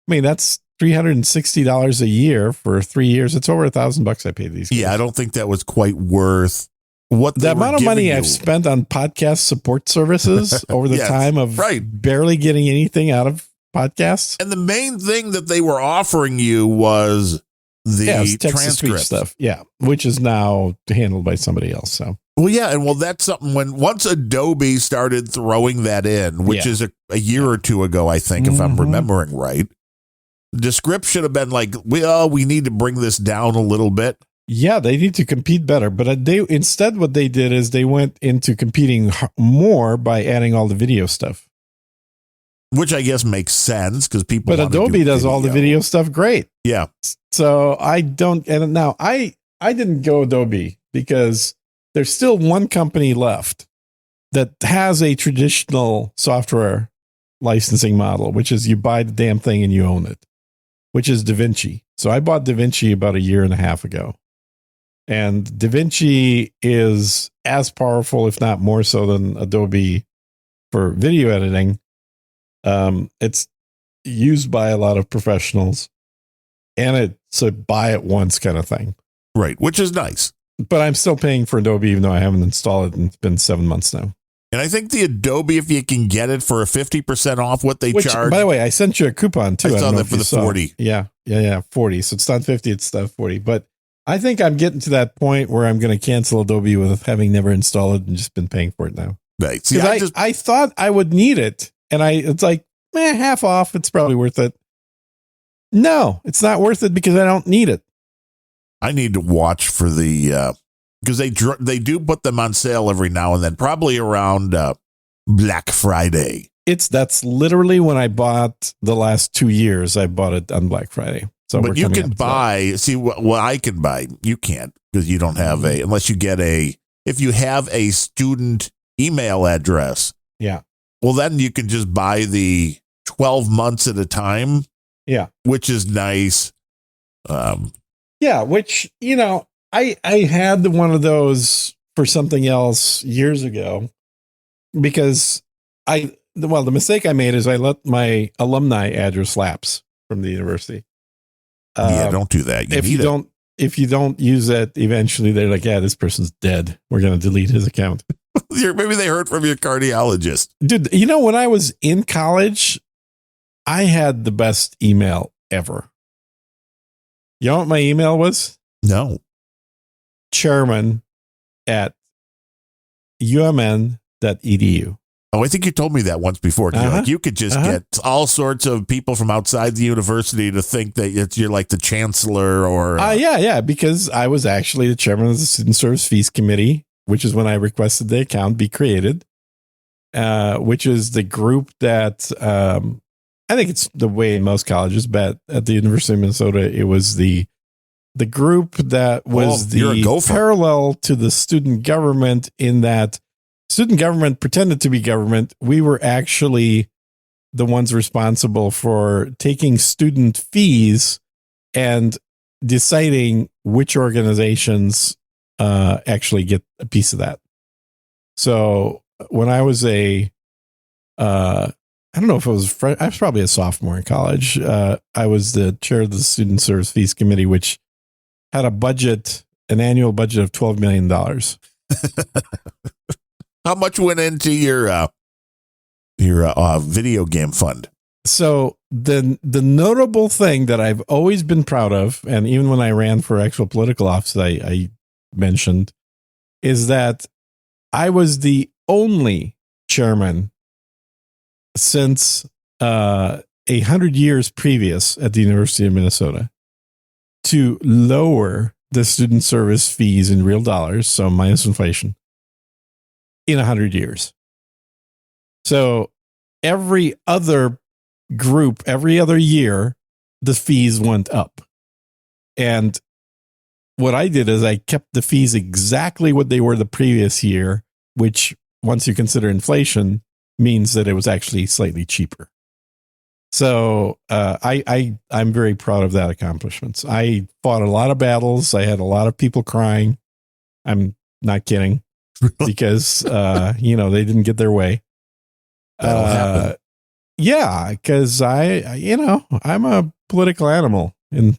that's $360 a year for 3 years. It's over $1,000 I paid these guys. Yeah, I don't think that was quite worth what the amount of money I've spent on podcast support services over the time of barely getting anything out of podcasts. And the main thing that they were offering you was the transcript stuff. Yeah, which is now handled by somebody else. So. Well, yeah, and that's something once Adobe started throwing that in, which is a year or two ago, I think, if I'm remembering right. Descript should have been like, we need to bring this down a little bit. Yeah, they need to compete better. But instead what they did is they went into competing more by adding all the video stuff. Which I guess makes sense because people. But Adobe does all the video stuff great. Yeah. So I don't. And now I didn't go Adobe because there's still one company left that has a traditional software licensing model, which is you buy the damn thing and you own it, which is DaVinci. So I bought DaVinci about a year and a half ago. And DaVinci is as powerful, if not more so, than Adobe for video editing. It's used by a lot of professionals, and it's a buy it once kind of thing. Right, which is nice. But I'm still paying for Adobe, even though I haven't installed it, and it's been 7 months now. And I think the Adobe, if you can get it for a 50% off what they charge. By the way, I sent you a coupon too. I saw that for the 40. Yeah, 40. So it's not 50, it's 40. But I think I'm getting to that point where I'm going to cancel Adobe with having never installed it and just been paying for it now. Right. See, I thought I would need it, and it's like, half off. It's probably worth it. No, it's not worth it because I don't need it. I need to watch for the because they do put them on sale every now and then, probably around Black Friday. That's literally when I bought the last 2 years. I bought it on Black Friday. So, but you can buy. See what I can buy. You can't because you don't have unless you get if you have a student email address. Yeah. Well, then you can just buy the 12 months at a time. Yeah. Which is nice. Yeah. Which, I had one of those for something else years ago because the mistake I made is I let my alumni address lapse from the university. Don't do that. If you don't use it, eventually they're like, this person's dead. We're going to delete his account. Maybe they heard from your cardiologist. Dude, when I was in college, I had the best email ever. You know what my email was? No. chairman@umn.edu. Oh, I think you told me that once before. Like you could just get all sorts of people from outside the university to think that you're like the chancellor or... Yeah, because I was actually the chairman of the Student Service Fees Committee, which is when I requested the account be created, which is the group that... I think it's the way in most colleges, but at the University of Minnesota, it was the group that was the parallel to the student government in that student government pretended to be government. We were actually the ones responsible for taking student fees and deciding which organizations actually get a piece of that. So when I was I don't know if I was probably a sophomore in college. I was the chair of the Student Service Fees Committee, which had an annual budget of $12 million. How much went into your video game fund? So the notable thing that I've always been proud of, and even when I ran for actual political office, I mentioned, is that I was the only chairman since 100 years previous at the University of Minnesota to lower the student service fees in real dollars, so minus inflation, in 100 years. So every other group, every other year, the fees went up. And what I did is I kept the fees exactly what they were the previous year, which, once you consider inflation, means that it was actually slightly cheaper. So I'm very proud of that accomplishment. I fought a lot of battles. I had a lot of people crying. I'm not kidding, because they didn't get their way. That'll happen. Yeah, because I'm a political animal in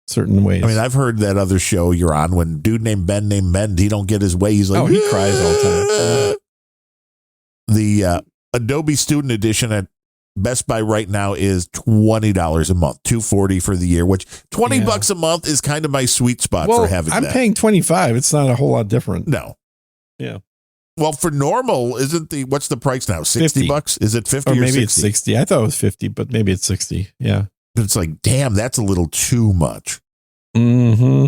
certain ways. I mean, I've heard that other show you're on when dude named Ben, he don't get his way. He's like, he cries all the time. The Adobe Student Edition at Best Buy right now is $20 a month, $240 for the year, which $20 a month is kind of my sweet spot for having I'm that. paying $25. It's not a whole lot different. No. Yeah. Well, for normal, what's the price now? $60? Is it 50 or maybe 60? It's 60. I thought it was 50, but maybe it's 60. Yeah. It's like, damn, that's a little too much. Mm-hmm.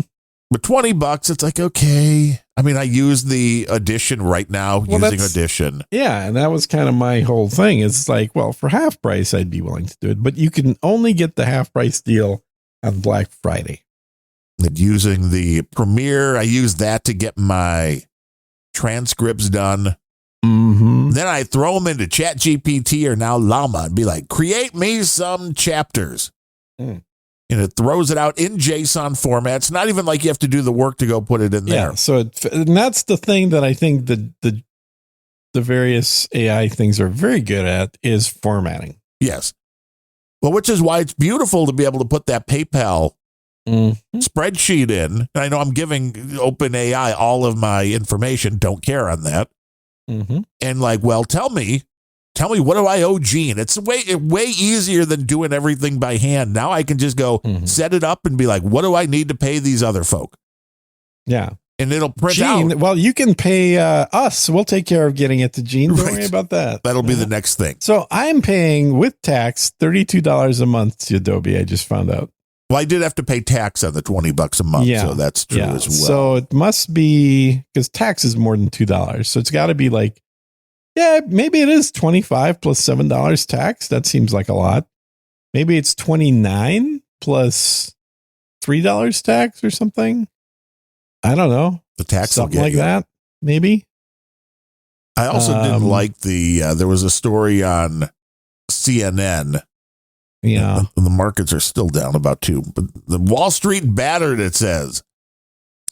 But $20, it's like, okay. I mean, I use the Edition right now, using Edition. Yeah, and that was kind of my whole thing. It's like, well, for half price, I'd be willing to do it. But you can only get the half price deal on Black Friday. And using the Premiere, I use that to get my transcripts done. Mm-hmm. Then I throw them into ChatGPT or now Llama and be like, create me some chapters. And it throws it out in JSON format. It's not even like you have to do the work to go put it in there. Yeah, so and that's the thing that I think the various AI things are very good at is formatting. Yes. Well, which is why it's beautiful to be able to put that PayPal spreadsheet in. And I know I'm giving OpenAI all of my information. Don't care on that. And like, well, tell me, what do I owe Gene? It's way easier than doing everything by hand. Now I can just go set it up and be like, what do I need to pay these other folk? Yeah. And it'll print Gene, out. well, you can pay us. We'll take care of getting it to Gene. Don't worry about that. That'll be the next thing. So I'm paying with tax $32 a month to Adobe. I just found out. Well, I did have to pay tax on the $20 a month. Yeah. So that's true as well. So it must be, because tax is more than $2. So it's got to be like, yeah, maybe it is 25 plus $7 tax. That seems like a lot. Maybe it's 29 plus $3 tax or something. I don't know. The tax something like that. Maybe. I also didn't like there was a story on CNN. Yeah. The markets are still down about 2, but the Wall Street battered, it says.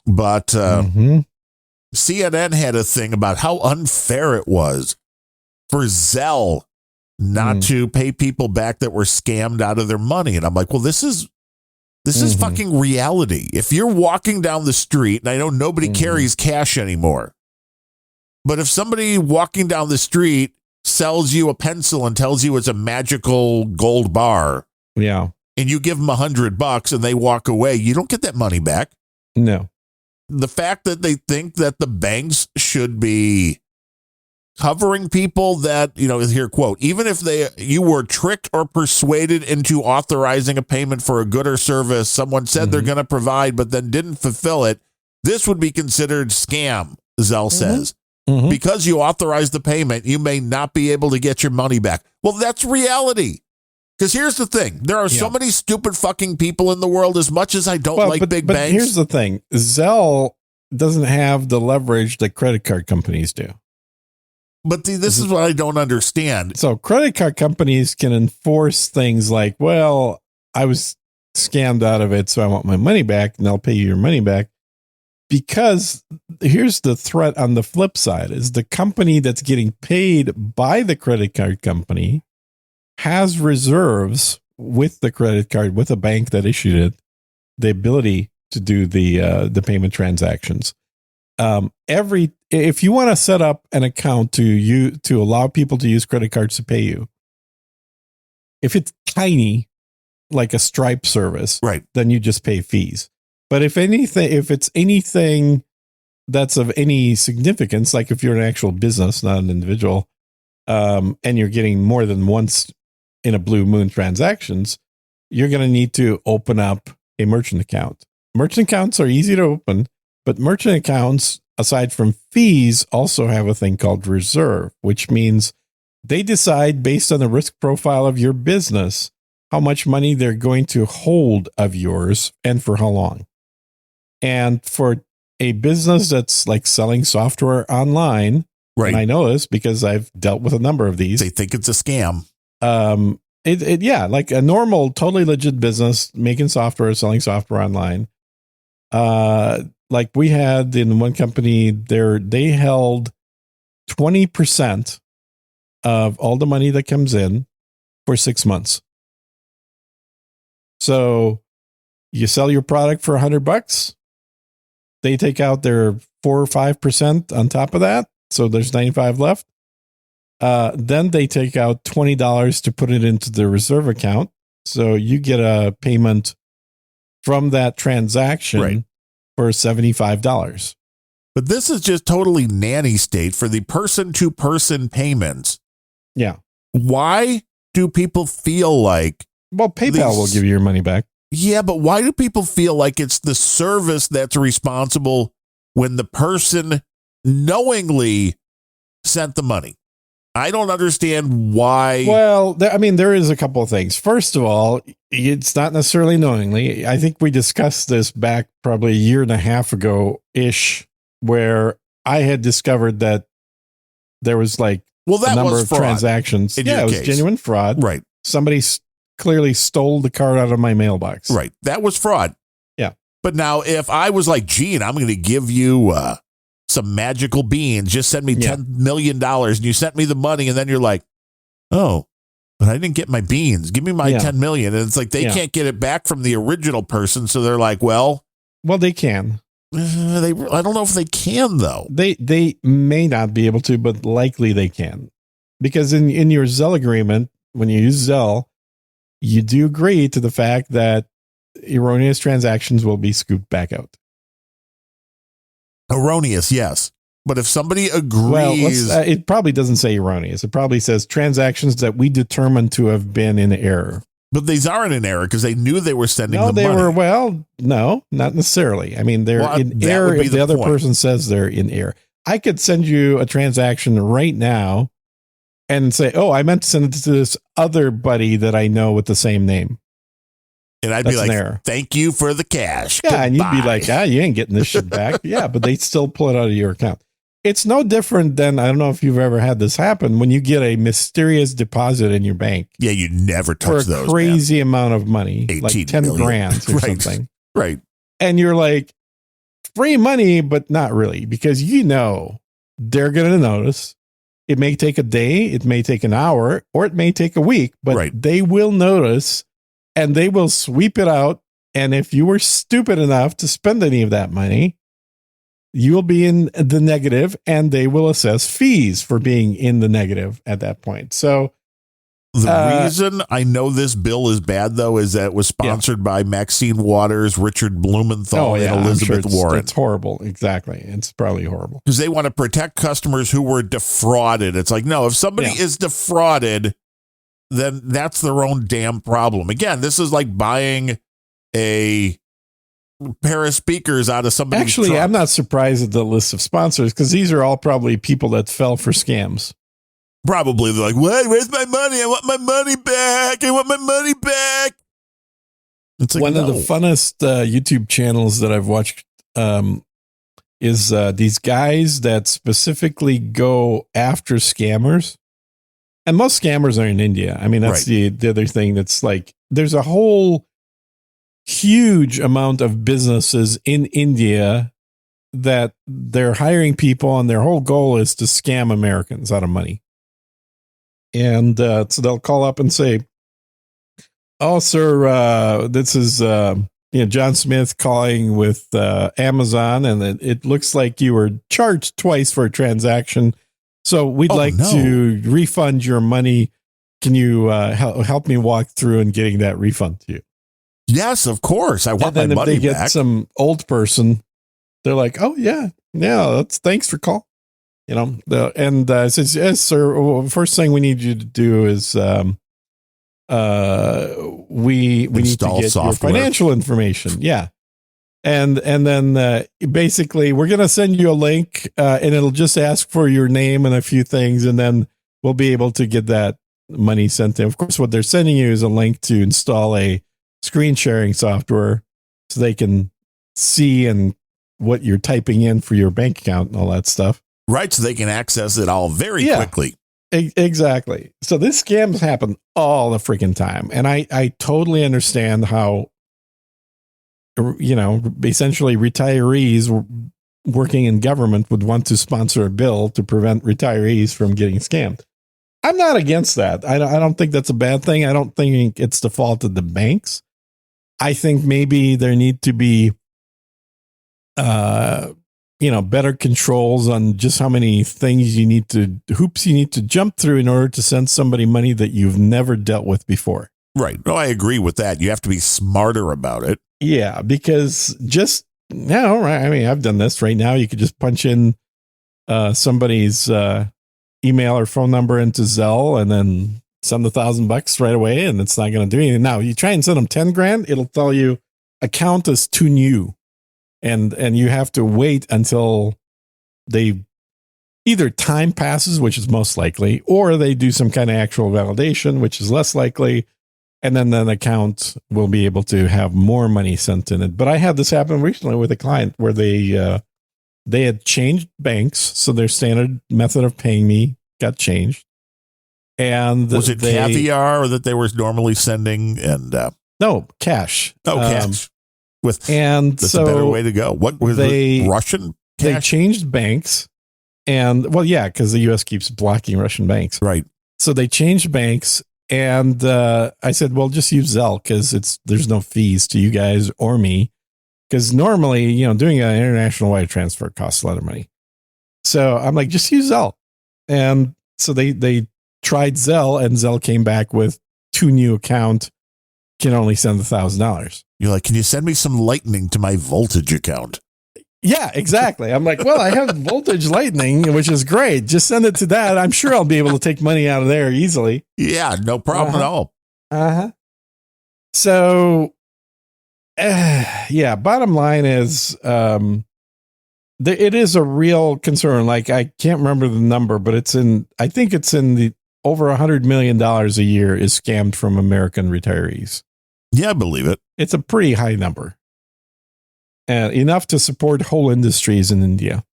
But CNN had a thing about how unfair it was for Zelle not to pay people back that were scammed out of their money. And I'm like, well, this is fucking reality. If you're walking down the street, and I know nobody carries cash anymore, but if somebody walking down the street sells you a pencil and tells you it's a magical gold bar, and you give them $100 and they walk away, you don't get that money back. No. The fact that they think that the banks should be covering people that, here, quote, even if you were tricked or persuaded into authorizing a payment for a good or service someone said they're going to provide but then didn't fulfill it, this would be considered scam, Zell says. Because you authorized the payment, you may not be able to get your money back. Well, that's reality. Because here's the thing. There are so many stupid fucking people in the world, as much as I don't like big banks. Here's the thing. Zelle doesn't have the leverage that credit card companies do. But this is what I don't understand. So credit card companies can enforce things like, well, I was scammed out of it, so I want my money back, and they'll pay you your money back. Because here's the threat on the flip side is the company that's getting paid by the credit card company has reserves with the credit card, with a bank that issued it, the ability to do the payment transactions. If you want to set up an account to allow people to use credit cards to pay you, if it's tiny, like a Stripe service, right, then you just pay fees. But if it's anything that's of any significance, like if you're an actual business, not an individual, and you're getting more than once in a blue moon transactions, you're going to need to open up a merchant account. Merchant accounts are easy to open, but merchant accounts, aside from fees, also have a thing called reserve, which means they decide based on the risk profile of your business how much money they're going to hold of yours and for how long. And for a business that's like selling software online, right, and I know this because I've dealt with a number of these. They think it's a scam. Like a normal, totally legit business making software, selling software online. Like we had in one company there, they held 20% of all the money that comes in for 6 months. So you sell your product for $100. They take out their 4 or 5% on top of that. So there's 95 left. Then they take out $20 to put it into the reserve account. So you get a payment from that transaction for $75. But this is just totally nanny state for the person-to-person payments. Yeah. Why do people feel like... Well, PayPal will give you your money back. Yeah, but why do people feel like it's the service that's responsible when the person knowingly sent the money? I don't understand why. Well, there is a couple of things. First of all, it's not necessarily knowingly. I think we discussed this back probably a year and a half ago-ish, where I had discovered that there was like a number of transactions. Yeah, it was genuine fraud. Right. Somebody clearly stole the card out of my mailbox. Right. That was fraud. Yeah. But now if I was like, Gene, I'm going to give you some magical beans, just send me $10 million and you sent me the money. And then you're like, oh, but I didn't get my beans. Give me my 10 million. And it's like, they can't get it back from the original person. So they're like, well, they can. I don't know if they can though. They may not be able to, but likely they can, because in your Zelle agreement, when you use Zelle, you do agree to the fact that erroneous transactions will be scooped back out. Erroneous, yes. But if somebody agrees... Well, it probably doesn't say erroneous. It probably says transactions that we determined to have been in error. But these aren't in error because they knew they were sending the money. No, not necessarily. I mean, they're in error if the other person says they're in error. I could send you a transaction right now and say, oh, I meant to send it to this other buddy that I know with the same name. And I'd be like, thank you for the cash. Yeah, Goodbye. and you'd be like, you ain't getting this shit back. Yeah, but they still pull it out of your account. It's no different than, I don't know if you've ever had this happen, when you get a mysterious deposit in your bank. Yeah, you never touch those. For a crazy amount of money, like 10 grand or something. Right. And you're like, free money, but not really, because they're going to notice. It may take a day, it may take an hour, or it may take a week, but they will notice and they will sweep it out. And if you were stupid enough to spend any of that money, you will be in the negative, and they will assess fees for being in the negative at that point. So the reason I know this bill is bad, though, is that it was sponsored by Maxine Waters, Richard Blumenthal, and Elizabeth Warren. It's horrible. Exactly. It's probably horrible. Because they want to protect customers who were defrauded. It's like, no, if somebody is defrauded, then that's their own damn problem. Again, this is like buying a pair of speakers out of somebody's trunk. I'm not surprised at the list of sponsors, because these are all probably people that fell for scams. Probably. They're like, what? Where's my money? I want my money back. I want my money back. It's like, one of the funnest YouTube channels that I've watched is these guys that specifically go after scammers. And most scammers are in India. I mean, that's the other thing. That's like, there's a whole huge amount of businesses in India that they're hiring people, and their whole goal is to scam Americans out of money. And so they'll call up and say, "Oh, sir, this is John Smith calling with Amazon, and it looks like you were charged twice for a transaction. So we'd like to refund your money. Can you help me walk through and getting that refund to you?" Yes, of course. I want my money back. And if they get some old person, they're like, "Oh yeah, thanks for calling." Says, "Yes, sir. Well, first thing we need you to do is we need to get your financial information." Yeah. And then basically we're going to send you a link and it'll just ask for your name and a few things, and then we'll be able to get that money sent in. Of course, what they're sending you is a link to install a screen sharing software so they can see and what you're typing in for your bank account and all that stuff. Right. So they can access it all very quickly. Exactly. So this scams happen all the freaking time. And I totally understand how, essentially retirees working in government would want to sponsor a bill to prevent retirees from getting scammed. I'm not against that. I don't think that's a bad thing. I don't think it's the fault of the banks. I think maybe there need to be, better controls on just how many hoops you need to jump through in order to send somebody money that you've never dealt with before. Right. No, I agree with that. You have to be smarter about it. Yeah, because just now, right? I mean, I've done this right now. You could just punch in somebody's email or phone number into Zelle and then send $1,000 right away, and it's not going to do anything. Now, you try and send them 10 grand, it'll tell you account is too new, and you have to wait until they either time passes, which is most likely, or they do some kind of actual validation, which is less likely. And then the account will be able to have more money sent in it. But I had this happen recently with a client where they had changed banks. So their standard method of paying me got changed. And was it caviar or that they were normally sending? And no, cash. Oh, cash. That's so a better way to go. What was it? Russian cash? They changed banks. And because the U.S. keeps blocking Russian banks. Right. So they changed banks. And I said, well, just use Zelle because there's no fees to you guys or me. Because normally, doing an international wire transfer costs a lot of money. So I'm like, just use Zelle. And so they tried Zelle, and Zelle came back with 2 new account, can only send $1,000. You're like, can you send me some Lightning to my Voltage account? Yeah, exactly. I'm like, well, I have Voltage Lightning, which is great. Just send it to that. I'm sure I'll be able to take money out of there easily. Yeah, no problem at all. So, bottom line is, it is a real concern. Like, I can't remember the number, but I think it's in the over $100 million a year is scammed from American retirees. Yeah, I believe it. It's a pretty high number. Enough to support whole industries in India.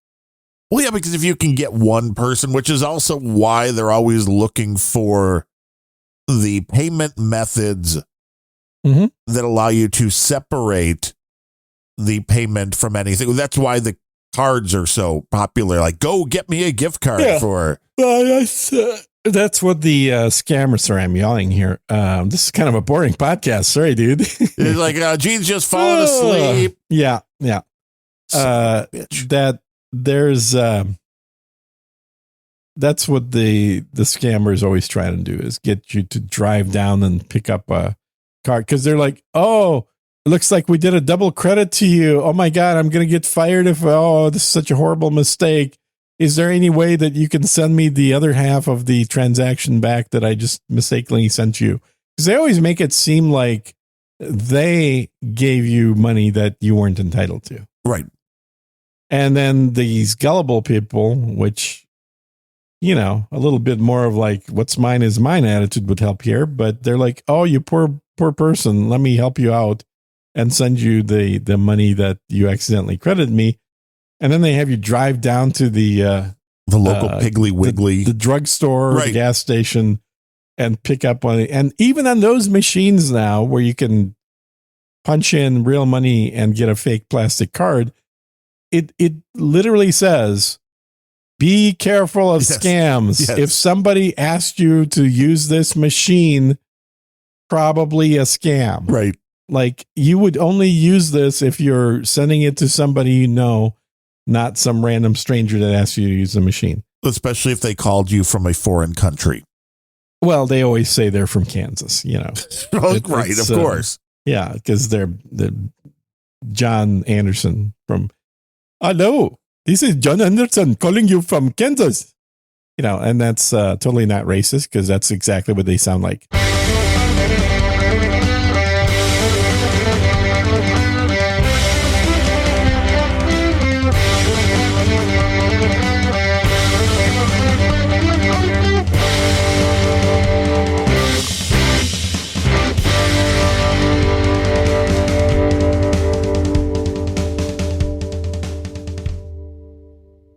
Well, yeah, because if you can get one person, which is also why they're always looking for the payment methods that allow you to separate the payment from anything. That's why the cards are so popular. Like, go get me a gift card for. That's what the scammers are. I'm yelling here. This is kind of a boring podcast. Sorry, dude. It's like Gene's just falling asleep. Yeah. That there's that's what the scammers always try to do, is get you to drive down and pick up a card, because they're like, oh, it looks like we did a double credit to you. Oh my God, I'm gonna get fired this is such a horrible mistake. Is there any way that you can send me the other half of the transaction back that I just mistakenly sent you? Because they always make it seem like they gave you money that you weren't entitled to. Right. And then these gullible people, which, a little bit more of like, what's mine is mine attitude would help here. But they're like, oh, you poor person, let me help you out and send you the money that you accidentally credited me. And then they have you drive down to the local Piggly Wiggly, the drugstore, or the gas station, and pick up one. And even on those machines now, where you can punch in real money and get a fake plastic card, it literally says, "Be careful of scams. Yes. If somebody asked you to use this machine, probably a scam." Right. Like, you would only use this if you're sending it to somebody you know, not some random stranger that asks you to use the machine. Especially if they called you from a foreign country. Well, they always say they're from Kansas, you know. Right, of course. Yeah, because they're John Anderson from, "Hello, this is John Anderson calling you from Kansas." You know, and that's totally not racist, because that's exactly what they sound like.